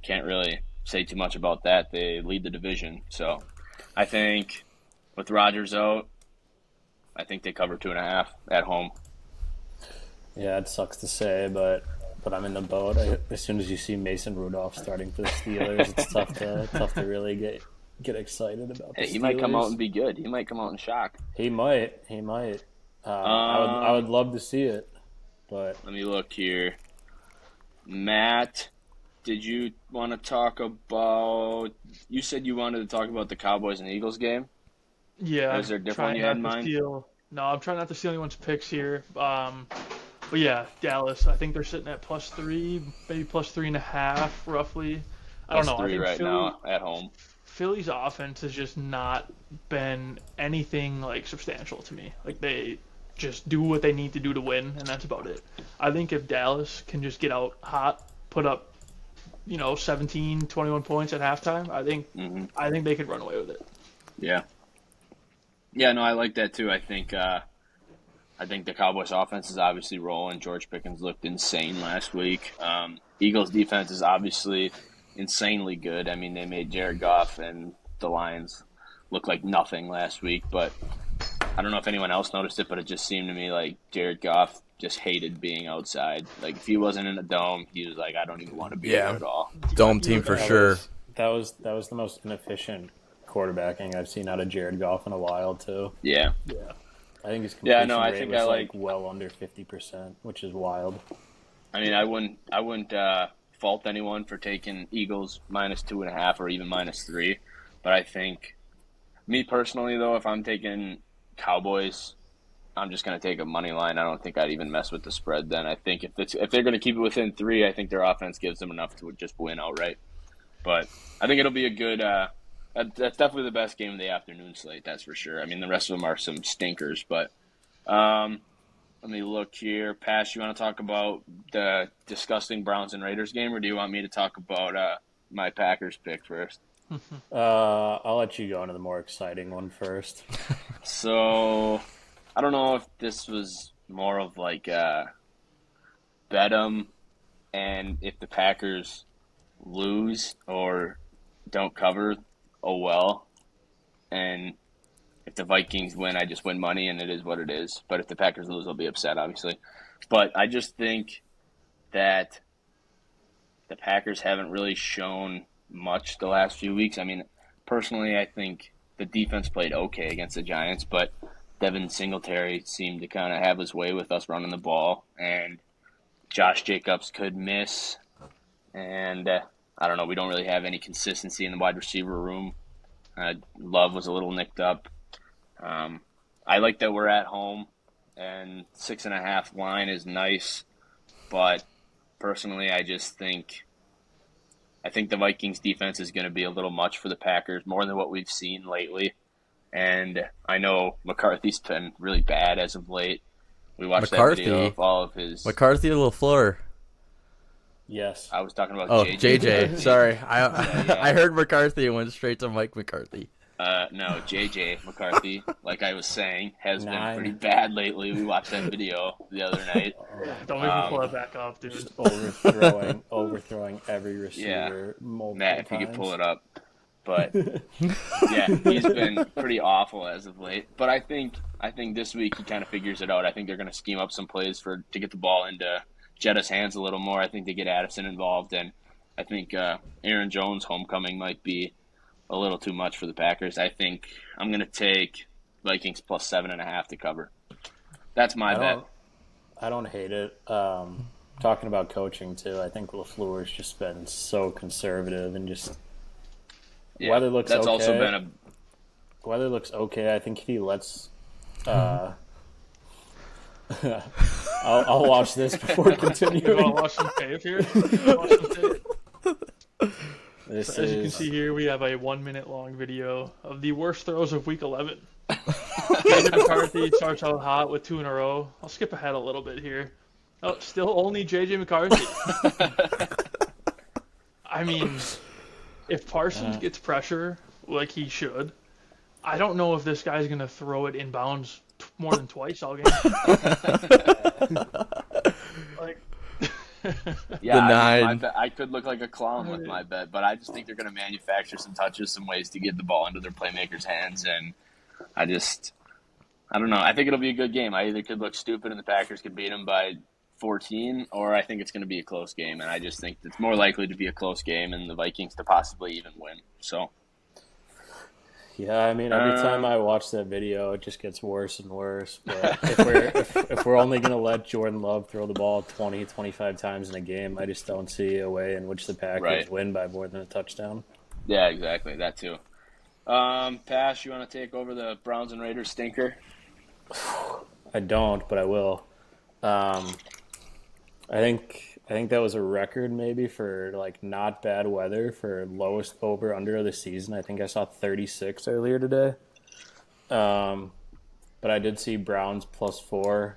A: Can't really say too much about that. They lead the division, so I think with Rodgers out, I think they cover 2.5 at home.
C: Yeah, it sucks to say, but I'm in the boat. As soon as you see Mason Rudolph starting for the Steelers, it's tough to really get excited about the
A: Hey,
C: Steelers.
A: he might come out and be good. He might come out and shock.
C: He might. I would love to see it, but
A: Let me look here. Matt, did you want to talk about? You said you wanted to talk about the Cowboys and Eagles game.
D: Yeah.
A: Is there a different
D: trying
A: one you had in
D: not to
A: mind?
D: No, I'm trying not to steal anyone's picks here. But yeah, Dallas. I think they're sitting at +3, maybe +3.5, roughly. I don't know. I
A: +3
D: think
A: right now at home.
D: Philly's offense has just not been anything like substantial to me. Like they just do what they need to do to win, and that's about it. I think if Dallas can just get out hot, put up, 17, 21 points at halftime, I think they could run away with it.
A: Yeah. Yeah, no, I like that too. I think the Cowboys offense is obviously rolling. George Pickens looked insane last week. Eagles defense is obviously insanely good. I mean, they made Jared Goff and the Lions look like nothing last week, but I don't know if anyone else noticed it, but it just seemed to me like Jared Goff just hated being outside. Like if he wasn't in a dome, he was like, I don't even want to be here at all.
B: Dome team for sure.
C: that was the most inefficient quarterbacking I've seen out of Jared Goff in a while too.
A: Yeah.
D: Yeah.
C: I think his completion
A: I
C: rate
A: think
C: was
A: I
C: like
A: like-
C: well under 50%, which is wild.
A: I mean, I wouldn't fault anyone for taking Eagles minus 2.5 or even -3, but I think, me personally though, if I'm taking Cowboys, I'm just going to take a money line. I don't think I'd even mess with the spread. Then I think if they're going to keep it within 3, I think their offense gives them enough to just win outright. But I think it'll be a good. That's definitely the best game of the afternoon slate. That's for sure. I mean, the rest of them are some stinkers, but. Let me look here. Pash, you want to talk about the disgusting Browns and Raiders game, or do you want me to talk about my Packers pick first?
C: I'll let you go into the more exciting one first.
A: So, I don't know if this was more of like bet 'em, and if the Packers lose or don't cover, oh well, and if the Vikings win, I just win money, and it is what it is. But if the Packers lose, I'll be upset, obviously. But I just think that the Packers haven't really shown much the last few weeks. I mean, personally, I think the defense played okay against the Giants, but Devin Singletary seemed to kind of have his way with us running the ball, and Josh Jacobs could miss. And I don't know, we don't really have any consistency in the wide receiver room. Love was a little nicked up. I like that we're at home, and 6.5 line is nice, but personally, I think the Vikings defense is going to be a little much for the Packers, more than what we've seen lately. And I know McCarthy's been really bad as of late. We watched that video of all of his.
B: McCarthy or LaFleur?
C: Yes.
A: I was talking about
B: Oh,
A: JJ.
B: JJ. Sorry,
A: Yeah.
B: I heard McCarthy and went straight to Mike McCarthy.
A: No, JJ McCarthy, like I was saying, has been
C: 9.
A: pretty bad lately. We watched that video the other night.
D: Don't make me pull that back up, dude.
C: Just overthrowing every receiver multiple
A: Matt, if
C: times.
A: you could pull it up. But yeah, he's been pretty awful as of late. But I think this week he kind of figures it out. I think they're going to scheme up some plays to get the ball into Jetta's hands a little more. I think they get Addison involved, and I think Aaron Jones' homecoming might be a little too much for the Packers. I think I'm going to take Vikings plus 7.5 to cover. That's my bet.
C: I don't hate it. Talking about coaching too, I think LaFleur's just been so conservative and just weather looks
A: that's
C: okay.
A: also been
C: Weather looks okay. I think if he lets, I'll watch this before
D: You
C: continuing.
D: want to watch some tape here? Watch some tape.
C: This
D: So as you can
C: is
D: see here, we have a 1 minute long video of the worst throws of Week 11. JJ McCarthy starts out hot with 2 in a row. I'll skip ahead a little bit here. Oh, still only JJ McCarthy. I mean, if Parsons gets pressure like he should, I don't know if this guy's going to throw it inbounds more than twice all game. Like,
A: Yeah,
B: The
A: I mean,
B: 9.
A: I could look like a clown with my bet, but I just think they're going to manufacture some touches, some ways to get the ball into their playmakers' hands, and I don't know. I think it'll be a good game. I either could look stupid and the Packers could beat them by 14, or I think it's going to be a close game, and I just think it's more likely to be a close game and the Vikings to possibly even win. So,
C: yeah. I mean, every time I watch that video, it just gets worse and worse. But if we're only gonna let Jordan Love throw the ball 20, 25 times in a game, I just don't see a way in which the Packers win by more than a touchdown.
A: yeah, exactly. That too. Pash, you want to take over the Browns and Raiders stinker?
C: I don't, but I will. I think that was a record maybe for like not bad weather for lowest over under of the season. I think I saw 36 earlier today. But I did see Browns plus 4.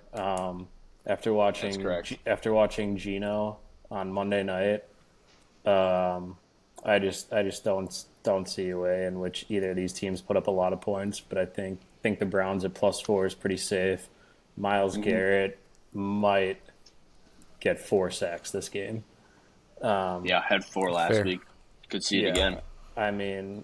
C: After watching Geno on Monday night, I just don't see a way in which either of these teams put up a lot of points. But I think the Browns at +4 is pretty safe. Myles Garrett might get 4 sacks this game.
A: Yeah, had 4 last
B: Fair.
A: week. Could see it again.
C: I mean,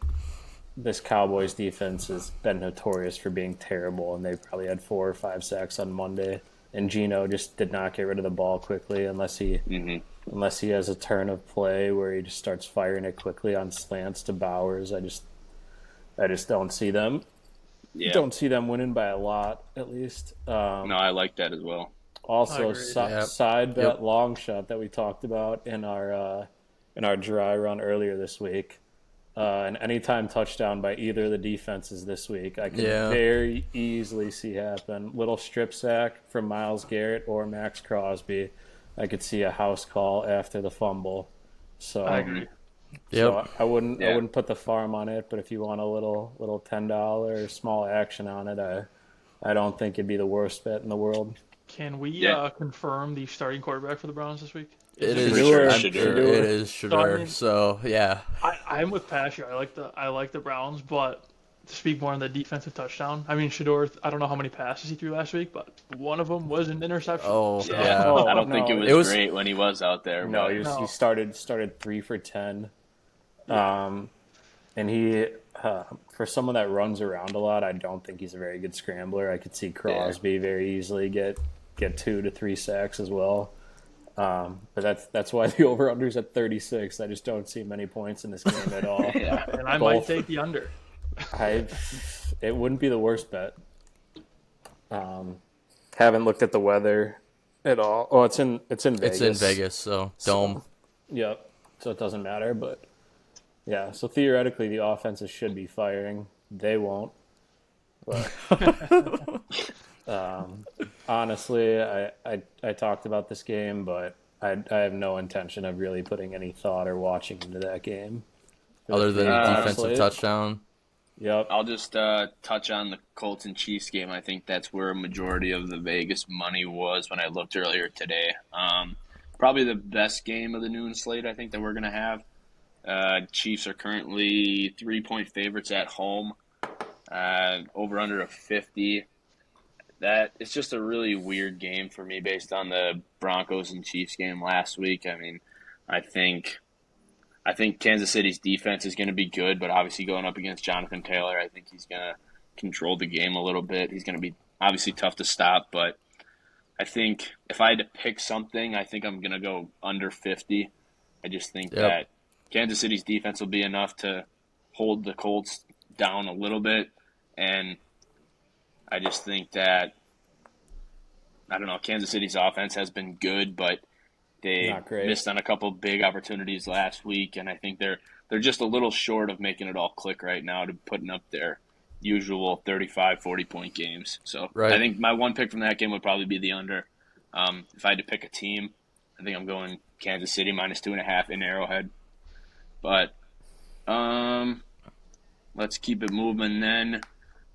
C: this Cowboys defense has been notorious for being terrible, and they probably had 4 or 5 sacks on Monday. And Geno just did not get rid of the ball quickly unless he has a turn of play where he just starts firing it quickly on slants to Bowers. I just don't see them.
A: Yeah.
C: Don't see them winning by a lot, at least.
A: No, I like that as well.
C: Also,
D: Agreed.
C: side bet
B: Yep.
C: long shot that we talked about in our dry run earlier this week. An anytime touchdown by either of the defenses this week, I can very easily see happen. Little strip sack from Myles Garrett or Max Crosby. I could see a house call after the fumble. So
D: I agree.
C: So I wouldn't
A: Yeah.
C: put the farm on it, but if you want a little $10 small action on it, I don't think it'd be the worst bet in the world.
D: Can we
A: Yeah.
D: confirm the starting quarterback for the Browns this week?
B: It is
C: Shedeur.
B: I'm
A: Shedeur.
B: sure it is
D: So, I
B: Shedeur.
D: mean-
B: So yeah,
D: I'm with Pasher. I like the Browns, but to speak more on the defensive touchdown, I mean Shedeur. I don't know how many passes he threw last week, but one of them was an interception.
B: oh
A: Yeah.
B: yeah.
C: Oh,
A: I don't think
C: no.
A: it was great when he was out there.
C: No,
A: but
C: he started 3 for 10, and he for someone that runs around a lot, I don't think he's a very good scrambler. I could see Crosby very easily get 2 to 3 sacks as well. But that's why the over/under's at 36. I just don't see many points in this game at all.
A: yeah.
D: And I
C: Both.
D: might take the under.
C: It wouldn't be the worst bet. Haven't looked at the weather at all. Oh, it's in Vegas.
B: It's in Vegas, so dome.
C: Yep. So it doesn't matter, but yeah. So theoretically, the offenses should be firing. They won't. But honestly, I talked about this game, but I have no intention of really putting any thought or watching into that game.
B: Other than defensive
C: slate.
B: touchdown.
C: Yep.
A: I'll just touch on the Colts and Chiefs game. I think that's where a majority of the Vegas money was when I looked earlier today. Probably the best game of the noon slate I think that we're going to have. Chiefs are currently 3-point favorites at home, over under a 50. That it's just a really weird game for me based on the Broncos and Chiefs game last week. I mean, I think Kansas City's defense is going to be good, but obviously going up against Jonathan Taylor, I think he's going to control the game a little bit. He's going to be obviously tough to stop, but I think if I had to pick something, I think I'm going to go under 50. I just think that Kansas City's defense will be enough to hold the Colts down a little bit, and I just think that, I don't know, Kansas City's offense has been good, but they
C: Not great.
A: missed on a couple big opportunities last week, and I think they're just a little short of making it all click right now to putting up their usual 35, 40-point games. So
B: Right.
A: I think my one pick from that game would probably be the under. If I had to pick a team, I think I'm going Kansas City -2.5 in Arrowhead. But let's keep it moving then.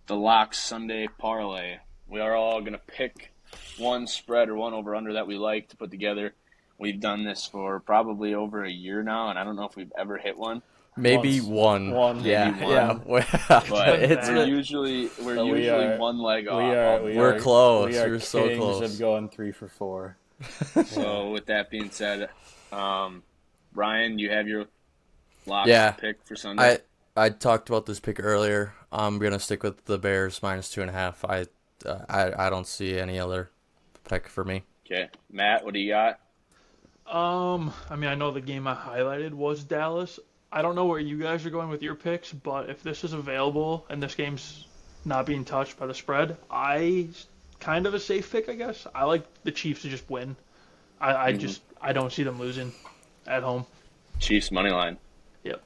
A: The Locks Sunday Parlay. We are all going to pick one spread or one over-under that we like to put together. We've done this for probably over a year now, and I don't know if we've ever hit one.
B: Maybe
C: Once.
B: one.
C: One.
B: Yeah,
A: Maybe
B: yeah.
A: But
B: It's
A: we're
B: a-
A: usually
C: But we are-
A: one leg off.
B: We're close.
C: We are
B: We're so
C: kings
B: close.
C: of going 3 for 4.
A: So with that being said, Ryan, you have your lock
B: Yeah.
A: pick for Sunday.
B: I talked about this pick earlier. I'm gonna stick with the Bears -2.5. I don't see any other pick for me.
A: Okay, Matt, what do you got?
D: I mean, I know the game I highlighted was Dallas. I don't know where you guys are going with your picks, but if this is available and this game's not being touched by the spread, kind of a safe pick, I guess. I like the Chiefs to just win. I don't see them losing at home.
A: Chiefs money line.
D: Yep.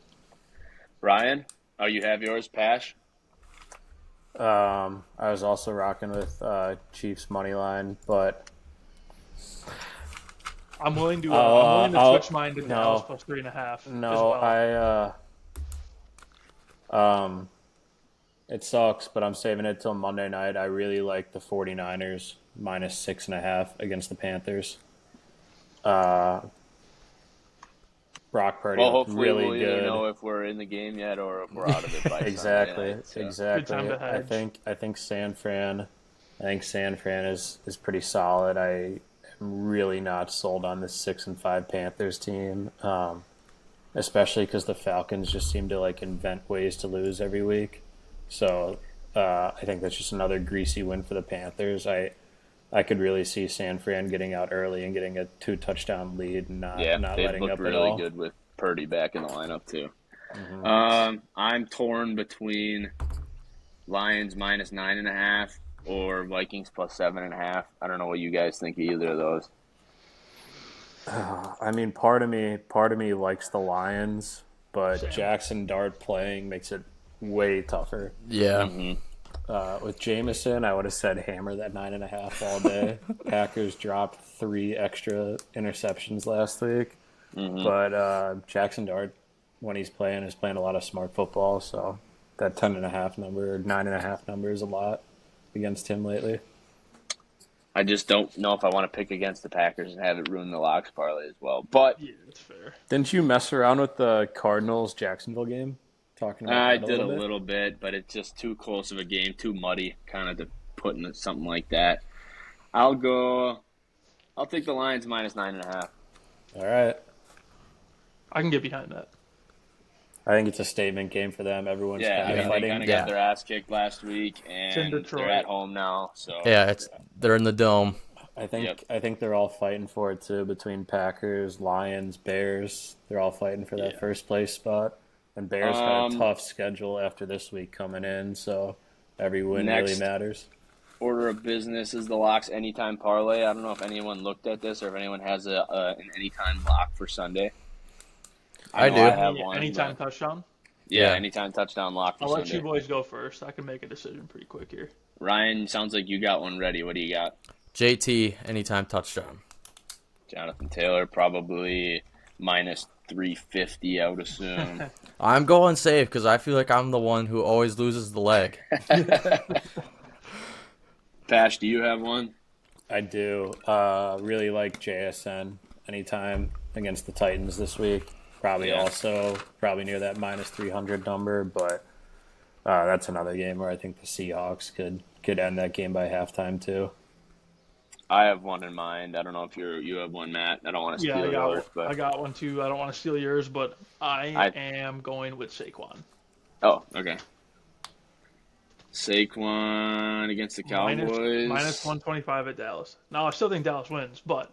A: Ryan, you have yours, Pash?
C: I was also rocking with Chiefs money line, but
D: I'm willing to
C: I'll-
D: switch mine to
C: no.
D: Dallas plus 3.5.
C: no,
D: as well.
C: it sucks, but I'm saving it till Monday night. I really like the 49ers -6.5 against the Panthers. Brock Purdy
A: Well,
C: looked
A: hopefully
C: really
A: we'll either
C: good.
A: know if we're in the game yet or if we're out of it by
C: Exactly,
A: Sunday night, so.
C: exactly.
D: Good time to
C: I
D: hedge.
C: think San Fran is pretty solid. I am really not sold on this 6-5 Panthers team, especially because the Falcons just seem to like invent ways to lose every week. So I think that's just another greasy win for the Panthers. I could really see San Fran getting out early and getting a 2-touchdown lead and not
A: They've
C: letting
A: looked
C: up at
A: really
C: all.
A: good with Purdy back in the lineup too.
C: Mm-hmm.
A: I'm torn between Lions -9.5 or Vikings plus 7.5. I don't know what you guys think of either of those.
C: I mean, part of me likes the Lions, but
D: Same.
C: Jackson Dart playing makes it way tougher.
B: Yeah.
A: Mm-hmm.
C: With Jameson, I would have said hammer that 9.5 all day. Packers dropped 3 extra interceptions last week, but Jackson Dart, when he's playing, is playing a lot of smart football. So that 10.5 number or 9.5 number is a lot against him lately.
A: I just don't know if I want to pick against the Packers and have it ruin the locks parlay as well. But
D: Yeah, that's fair.
C: Didn't you mess around with the Cardinals Jacksonville game? Talking about
A: I
C: that
A: did a
C: bit?
A: little bit, but it's just too close of a game, too muddy, kind of to put in something like that. I'll take the Lions -9.5.
C: All right.
D: I can get behind that.
C: I think it's a statement game for them. Everyone's
A: Yeah, I
C: kind
A: mean,
C: of
A: they
C: fighting.
A: kind of
B: Yeah.
A: got their ass kicked last week,
D: It's in
A: and
D: Detroit.
A: they're at home now. So
B: Yeah, they're in the dome.
C: I think
A: Yep.
C: I think they're all fighting for it too. Between Packers, Lions, Bears, they're all fighting for that first place spot. And Bears got a tough schedule after this week coming in, so every win really
A: Next.
C: matters.
A: order of business is the locks anytime parlay. I don't know if anyone looked at this or if anyone has an anytime lock for Sunday.
B: I
A: know
B: do.
A: I have one.
D: Anytime
A: but-
D: touchdown.
A: Yeah,
B: Yeah.
A: anytime touchdown lock for
D: I'll let
A: Sunday.
D: you boys go first. I can make a decision pretty quick here.
A: Ryan, sounds like you got one ready. What do you got?
B: JT anytime touchdown.
A: Jonathan Taylor probably minus 350, I would assume.
B: I'm going safe because I feel like I'm the one who always loses the leg.
A: Pash, do you have one?
C: I do. Really like JSN anytime against the Titans this week. Probably near that minus 300 number, but that's another game where I think the Seahawks could end that game by halftime too.
A: I have one in mind. I don't know if you have one, Matt. I don't want to
D: Yeah,
A: steal yours, but
D: I got one too. I don't want to steal yours, but I am going with Saquon.
A: oh, okay. Saquon against the Cowboys.
D: Minus 125 at Dallas. Now, I still think Dallas wins, but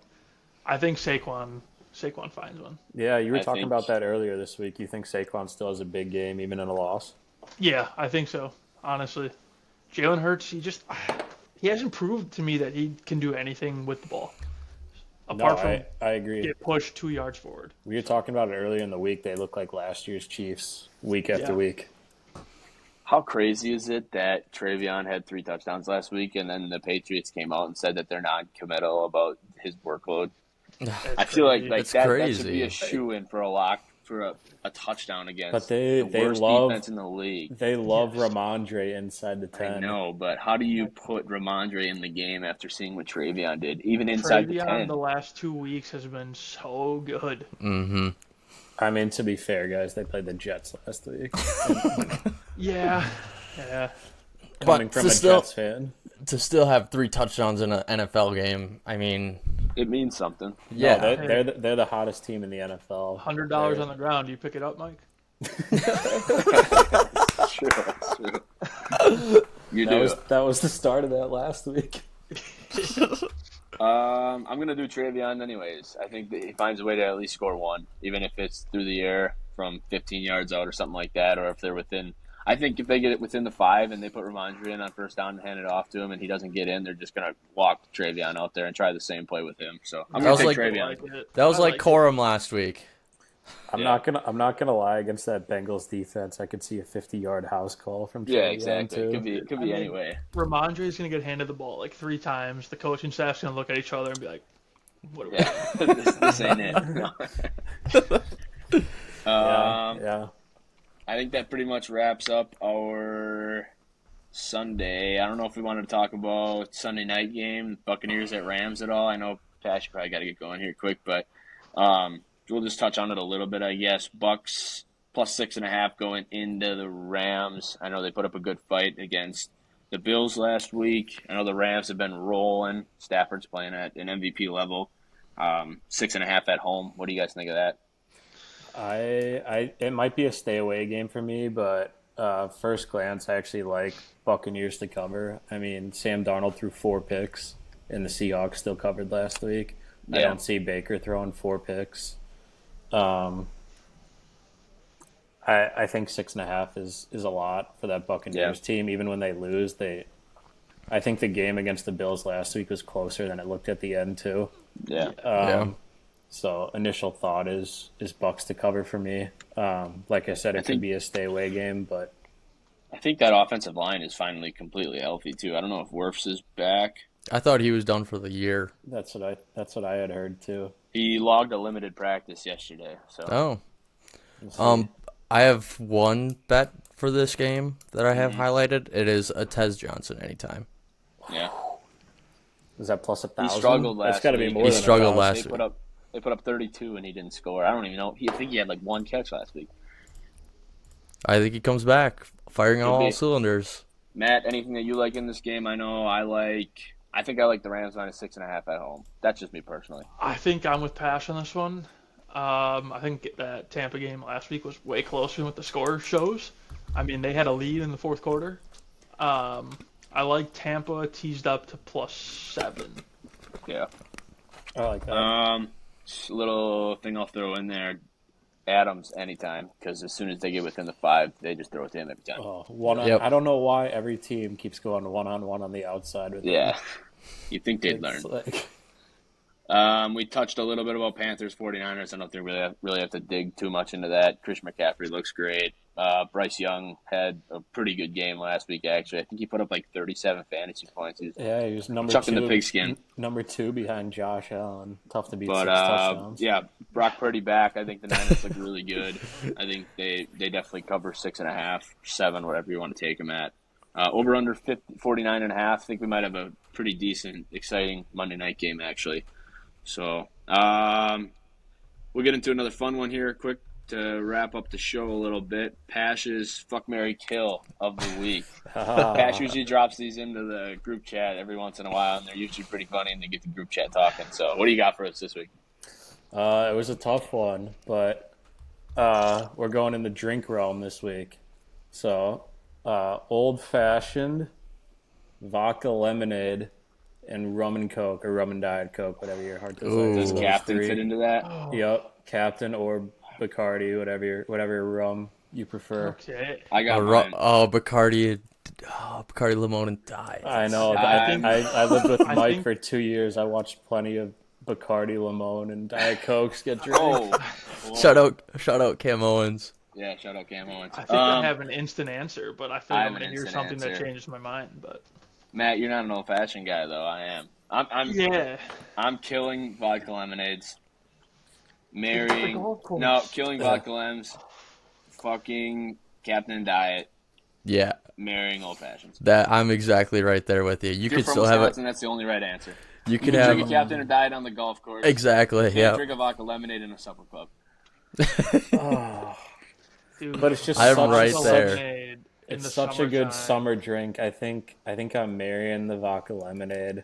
D: I think Saquon finds one.
C: Yeah, you were
A: I
C: talking
A: think-
C: about that earlier this week. You think Saquon still has a big game even in a loss?
D: Yeah, I think so, honestly. Jalen Hurts, he hasn't proved to me that he can do anything with the ball. Apart from
C: I agree.
D: get pushed 2 yards forward.
C: We were talking about it earlier in the week. They look like last year's Chiefs week after
D: Yeah.
C: week.
A: How crazy is it that Travion had 3 touchdowns last week, and then the Patriots came out and said that they're non-committal about his workload? I feel like
B: It's
A: that
B: crazy.
A: should be a shoe-in for a lock for a touchdown against
C: But they
A: the worst
C: love-
A: defense in the league.
C: They love
D: Yes.
C: Ramondre inside the 10.
A: I know, but how do you put Ramondre in the game after seeing what Travion did, even inside the
D: Travion
A: 10?
D: the last 2 weeks has been so good.
B: Mm-hmm.
C: I mean, to be fair, guys, they played the Jets last week.
D: Yeah.
C: Coming
B: But
C: from
B: to
C: a
B: still-
C: Jets fan.
B: To still have 3 touchdowns in an NFL game, I mean,
A: It means something.
B: yeah.
C: No, they're the hottest team in the NFL.
D: $100 on the ground. Do you pick it up, Mike?
A: True, true. You do.
C: That was the start of that last week.
A: I'm gonna do Travion anyways. I think that he finds a way to at least score one, even if it's through the air from 15 yards out or something like that, or if they're within. I think if they get it within the 5 and they put Ramondre in on first down and hand it off to him and he doesn't get in, they're just gonna walk Travion out there and try the same play with him. So I'm
B: That
A: gonna
B: was
A: take
B: like-
A: Travion.
B: That was
D: I
B: like
D: it.
B: Corum last week.
C: I'm
A: Yeah.
C: not gonna lie. Against that Bengals defense, I could see a 50-yard house call from
A: Yeah,
C: Travion,
A: exactly.
C: too.
A: It could be any way.
D: Ramondre's going to get handed the ball like 3 times. The coaching staff's going to look at each other and be like, what are we
A: Yeah, this ain't it. No.
C: Yeah.
A: I think that pretty much wraps up our Sunday. I don't know if we wanted to talk about Sunday night game, Buccaneers at Rams at all. I know Pash probably got to get going here quick, but we'll just touch on it a little bit, I guess. Bucks plus 6.5 going into the Rams. I know they put up a good fight against the Bills last week. I know the Rams have been rolling. Stafford's playing at an MVP level. 6.5 at home. What do you guys think of that?
C: It might be a stay away game for me, but first glance, I actually like Buccaneers to cover. I mean, Sam Darnold threw 4 picks, and the Seahawks still covered last week. I
A: Yeah.
C: don't see Baker throwing 4 picks. I think 6.5 is a lot for that Buccaneers team. Even when they lose, I think the game against the Bills last week was closer than it looked at the end too.
A: Yeah.
B: Yeah.
C: So initial thought is Bucks to cover for me. Like I said, it could be a stay away game, but
A: I think that offensive line is finally completely healthy too. I don't know if Wirfs is back.
B: I thought he was done for the year.
C: that's what I had heard too.
A: He logged a limited practice yesterday. So
B: Oh.
C: We'll see.
B: I have one bet for this game that I have highlighted. It is a Tez Johnson anytime.
A: yeah,
C: Is that plus 1,000?
A: he struggled last
C: That's got to be
A: week.
C: more
B: He
C: than
B: struggled
C: 1,000.
B: last
A: They put up 32 and he didn't score. I don't even know. I think he had like 1 catch last week.
B: I think he comes back, firing on
A: Could
B: all
A: be.
B: cylinders.
A: Matt, anything that you like in this game? I know I think I like the Rams minus 6.5 at home. That's just me personally.
D: I think I'm with Pash on this one. I think that Tampa game last week was way closer than what the score shows. I mean, they had a lead in the fourth quarter. I like Tampa teased up to +7.
A: Yeah.
C: I like that.
A: Just a little thing I'll throw in there. Adams anytime, because as soon as they get within the 5, they just throw it to him every time.
B: Yep.
C: I don't know why every team keeps going one-on-one on the outside with
A: Yeah.
C: them.
A: You'd think they'd learn.
C: It's like,
A: We touched a little bit about Panthers 49ers. I don't think we really have to dig too much into that. Christian McCaffrey looks great. Bryce Young had a pretty good game last week, actually. I think he put up like 37 fantasy points. He
C: was number
A: chucking
C: two.
A: the pigskin.
C: Number 2 behind Josh Allen. Tough to beat
A: But
C: 6 touchdowns.
A: yeah, Brock Purdy back. I think the Niners look really good. I think they definitely cover 6.5, 7, whatever you want to take them at. Over under 49.5. I think we might have a pretty decent, exciting Monday night game actually. So we'll get into another fun one here, quick to wrap up the show a little bit. Pash's Fuck, Marry, Kill of the week. Pash usually drops these into the group chat every once in a while, and they're usually pretty funny, and they get the group chat talking. So what do you got for us this week?
C: It was a tough one, but we're going in the drink realm this week. So old-fashioned, vodka lemonade, and rum and Coke, or rum and Diet Coke, whatever your heart desires.
A: Does
C: Those
A: Captain
C: 3.
A: fit into that?
C: Yep, Captain or Bacardi, whatever rum you prefer.
D: Okay.
A: I got mine.
B: Bacardi Limon and Diet.
C: I know. I lived with Mike for 2 years. I watched plenty of Bacardi Limon and Diet Cokes get drank.
A: Oh,
B: Shout out Cam Owens.
A: yeah, shout out Cam Owens.
D: I think I have an instant answer, but I feel
A: I
D: like
A: have
D: I'm
A: an
D: going to hear
A: instant
D: something that
A: answer.
D: changes my mind. But
A: Matt, you're not an old-fashioned guy, though. I am.
D: yeah.
A: I'm killing vodka lemonades.
D: golf course.
A: Killing vodka lems. Fucking Captain Diet.
B: Yeah,
A: Marrying old fashions.
B: that I'm exactly right there with you. You
A: If
B: could
A: you're from
B: still have
A: Wisconsin,
B: it.
A: that's the only right answer.
B: You could
A: You
B: have
A: drink a Captain or Diet on the golf course.
B: exactly.
A: You
B: Yeah.
A: drink a vodka lemonade in a supper club.
D: Dude,
C: But it's just
B: I'm
C: such,
B: right
C: such-
B: there.
D: lemonade in
C: It's
D: the
C: such a good
D: summertime.
C: summer drink. I think I'm marrying the vodka lemonade.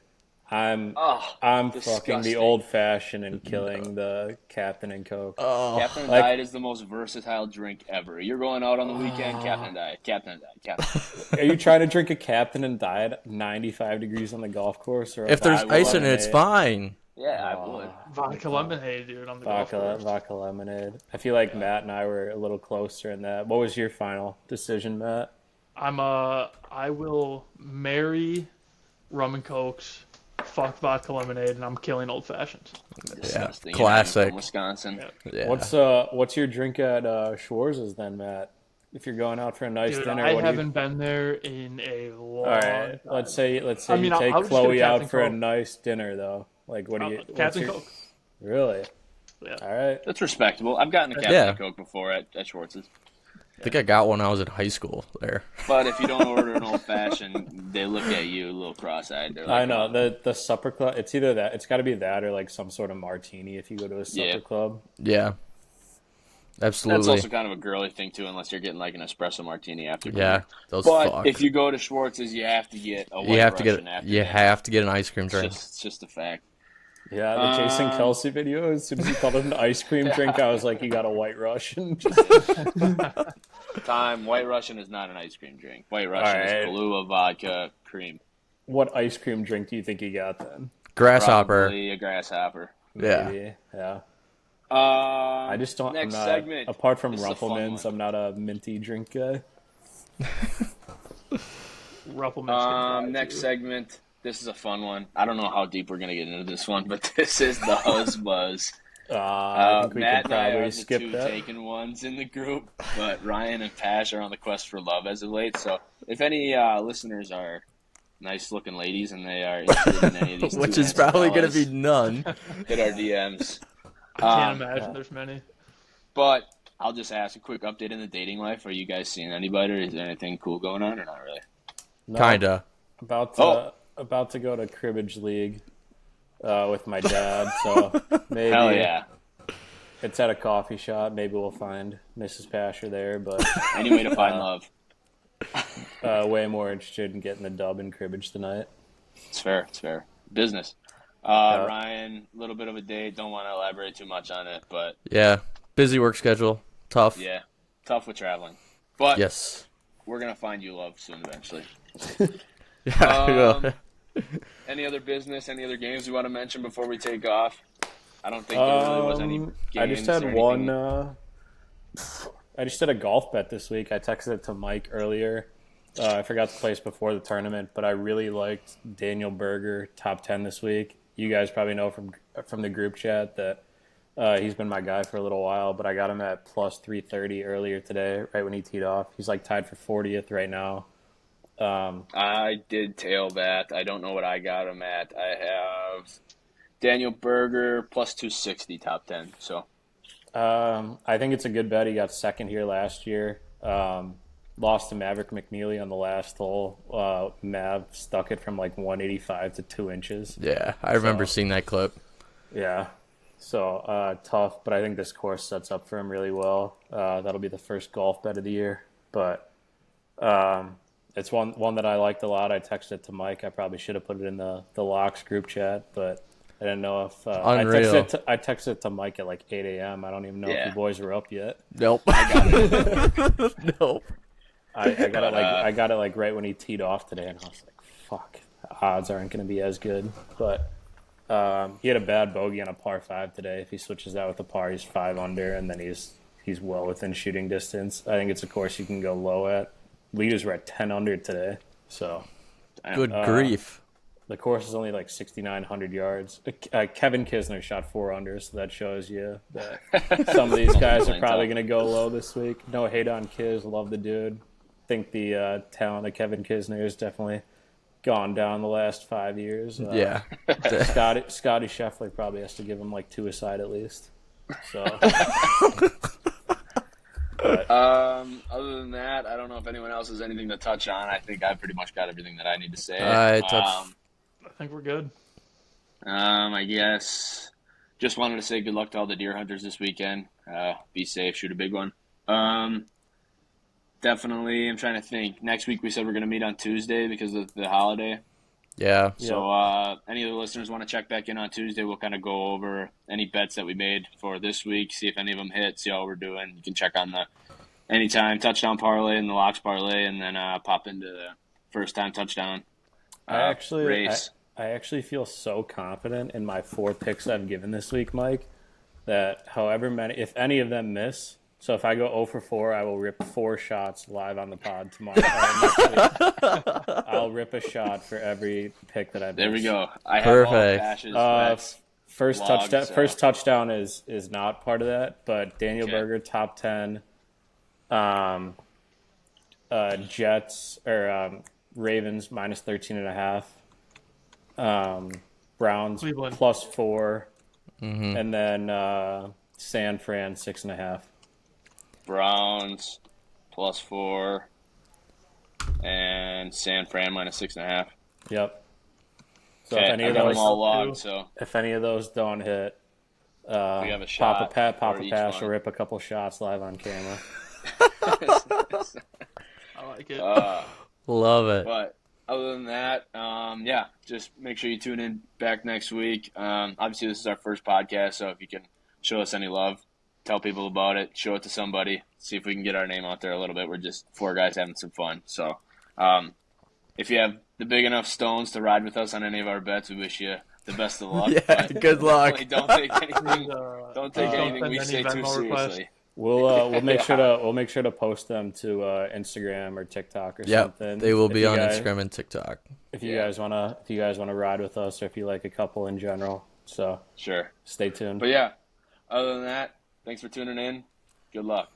C: I'm
A: Oh,
C: fucking
A: disgusting.
C: the old fashioned and killing the Captain and Coke.
B: Oh,
A: Captain
C: like-
A: Diet is the most versatile drink ever. You're going out on the weekend, Captain Diet, Captain Diet, Captain.
C: Are you trying to drink a Captain and Diet 95 degrees on the golf course, or a
B: if there's
A: vodka
B: ice in it, it's
C: lemonade?
B: fine.
A: Yeah, I would.
D: Vodka lemonade, dude, on the golf course.
C: Vodka lemonade. I feel like Matt and I were a little closer in that. What was your final decision, Matt?
D: I will marry rum and cokes, fuck vodka lemonade, and I'm killing old fashions.
A: Disgusting.
B: classic.
A: You're not even from Wisconsin.
B: Yeah.
C: What's your drink at Schwarz's then, Matt? If you're going out for a nice
D: Dude,
C: dinner,
D: I
C: what do you?
D: haven't been there in a long
C: All right,
D: time.
C: let's say
D: I mean,
C: you
D: I'll
C: take
D: just get a
C: Chloe out
D: Captain
C: for a
D: Coke.
C: nice dinner though. Like, what do you? what's
D: Captain
C: your-
D: Coke.
C: Really?
D: Yeah.
C: All right.
A: That's respectable. I've gotten a Captain
B: Yeah.
A: Coke before at Schwartz's.
B: I think I got one when I was in high school there.
A: But if you don't order an old fashioned, they look at you a little cross-eyed. They're like,
C: I know
A: "Oh."
C: the supper club. It's either that. It's got to be that or like some sort of martini if you go to a supper
A: Yeah.
C: club.
B: Yeah.
A: That's
B: Absolutely.
A: also kind of a girly thing too, unless you're getting like an espresso martini after.
B: Yeah.
A: dinner.
B: Those
A: But
B: fuck.
A: if you go to Schwartz's, you have to get a white
B: you have to
A: Russian
B: get
A: after
B: you
A: dinner.
B: have to get an ice cream
A: It's
B: drink.
A: just, it's just a fact.
C: Yeah, the Jason Kelsey video. As soon as he called it an ice cream drink, I was like, "You got a White Russian."
A: White Russian is not an ice cream drink. White Russian
C: right.
A: is Kahlua vodka cream.
C: What ice cream drink do you think you got then?
B: Grasshopper.
A: Probably a grasshopper.
B: Yeah.
C: Maybe, yeah.
A: I
C: I just don't. I'm
A: Next
C: not.
A: segment.
C: Apart from
A: This is a fun
C: Rumplemans,
A: one.
C: I'm not a minty drink guy.
D: Ruppelman's
A: Next segment. This is a fun one. I don't know how deep we're gonna get into this one, but this is the Huzz Buzz.
C: I think we
A: Matt
C: can
A: and I are
C: probably
A: the
C: skip
A: two
C: that.
A: taken ones in the group, but Ryan and Pash are on the quest for love as of late. So if any listeners are nice-looking ladies and they are interested in any of these,
B: Which
A: two
B: is probably
A: going
B: gonna be none.
A: hit our DMs.
D: I can't imagine there's many.
A: But I'll just ask a quick update in the dating life. Are you guys seeing anybody? Or is there anything cool going on, or not really?
C: No,
B: Kinda.
C: About to go to cribbage league with my dad. So maybe
A: Hell yeah!
C: it's at a coffee shop. Maybe we'll find Mrs. Pasher there, but
A: Any way to find love?
C: way more interested in getting the dub in cribbage tonight.
A: It's fair. It's fair. Business. Ryan, a little bit of a date. Don't want to elaborate too much on it, but
B: Yeah. Busy work schedule. Tough.
A: yeah, tough with traveling. But
B: Yes.
A: we're gonna find you love soon, eventually.
B: Yeah.
A: Any other business? Any other games you want to mention before we take off? I don't think there really was any games.
C: I just had
A: or
C: one.
A: anything.
C: I just did a golf bet this week. I texted it to Mike earlier. I forgot the place before the tournament, but I really liked Daniel Berger top 10 this week. you guys probably know from the group chat that he's been my guy for a little while, but I got him at plus 330 earlier today, right when he teed off. He's like tied for 40th right now.
A: I did tail that. I don't know what I got him at. I have Daniel Berger plus 260 top 10. So
C: I think it's a good bet. He got second here last year. Lost to Maverick McNeely on the last hole. Mav stuck it from like 185 to 2 inches.
B: Yeah, I remember seeing that clip.
C: Yeah. So tough, but I think this course sets up for him really well. That'll be the first golf bet of the year. But it's one that I liked a lot. I texted it to Mike. I probably should have put it in the Locks group chat, but I didn't know if
B: Unreal.
C: I texted it to Mike at like 8 a.m. I don't even know if
A: Yeah.
C: you boys were up yet.
B: Nope. Nope.
C: I got it like right when he teed off today, and I was like, "Fuck, the odds aren't going to be as good." But he had a bad bogey on a par 5 today. If he switches that with a par, he's 5 under, and then he's well within shooting distance. I think it's a course you can go low at. Leaders were at 10 under today, so
B: Good grief.
C: the course is only like 6,900 yards. Kevin Kisner shot 4 under, so that shows you that some of these guys are probably going to go low this week. No hate on Kiz, love the dude. Think the talent of Kevin Kisner has definitely gone down the last 5 years.
B: Yeah.
C: Scotty Scheffler probably has to give him like 2 aside at least. So
A: other than that, I don't know if anyone else has anything to touch on. I think I pretty much got everything that I need to say.
B: I touched.
D: I think we're good.
A: I guess just wanted to say good luck to all the deer hunters this weekend. Be safe, shoot a big one. Definitely, I'm trying to think. Next week we said we're going to meet on Tuesday because of the holiday.
B: Yeah.
A: So any of the listeners want to check back in on Tuesday, we'll kind of go over any bets that we made for this week, see if any of them hit, see how we're doing. You can check on the Anytime Touchdown Parlay and the Locks Parlay, and then pop into the First Time Touchdown race.
C: I actually feel so confident in my 4 picks I've given this week, Mike, that however many, if any of them miss, so if I go 0 for 4, I will rip 4 shots live on the pod tomorrow. Next week. I'll rip a shot for every pick that I miss.
A: There we go. I have
B: Perfect.
A: all Cash's bets.
C: First
A: Logged,
C: touchdown.
A: so.
C: First touchdown is not part of that, but Daniel
A: Okay.
C: Berger top 10. Jets or Ravens minus 13.5. Browns
D: Cleveland.
C: plus 4, and then San Fran 6.5.
A: Browns plus 4, and San Fran minus 6.5.
C: Yep. So
A: Okay,
C: if any
A: I
C: of
A: got
C: those
A: them all logged, so
C: don't hit,
A: we have a shot
C: Papa
A: for each
C: Pass
A: one.
C: will rip a couple shots live on camera.
D: I like it.
B: Love it.
A: But other than that, yeah, just make sure you tune in back next week. Obviously, this is our first podcast, so if you can show us any love, tell people about it, show it to somebody, see if we can get our name out there a little bit. We're just 4 guys having some fun. So if you have the big enough stones to ride with us on any of our bets, we wish you the best of luck.
B: Yeah,
A: but
B: good luck.
A: definitely don't take anything.
D: Don't
A: anything we
D: send
A: say
D: any
A: too
D: Venmo requests.
A: seriously.
C: We'll make sure to post them to Instagram or TikTok or
B: Yep.
C: something.
B: They will
C: If
B: be
C: you
B: on
C: guys-
B: Instagram and TikTok.
C: If you guys wanna ride with us, or if you like a couple in general, so
A: Sure.
C: stay tuned.
A: But yeah, other than that, thanks for tuning in. Good luck.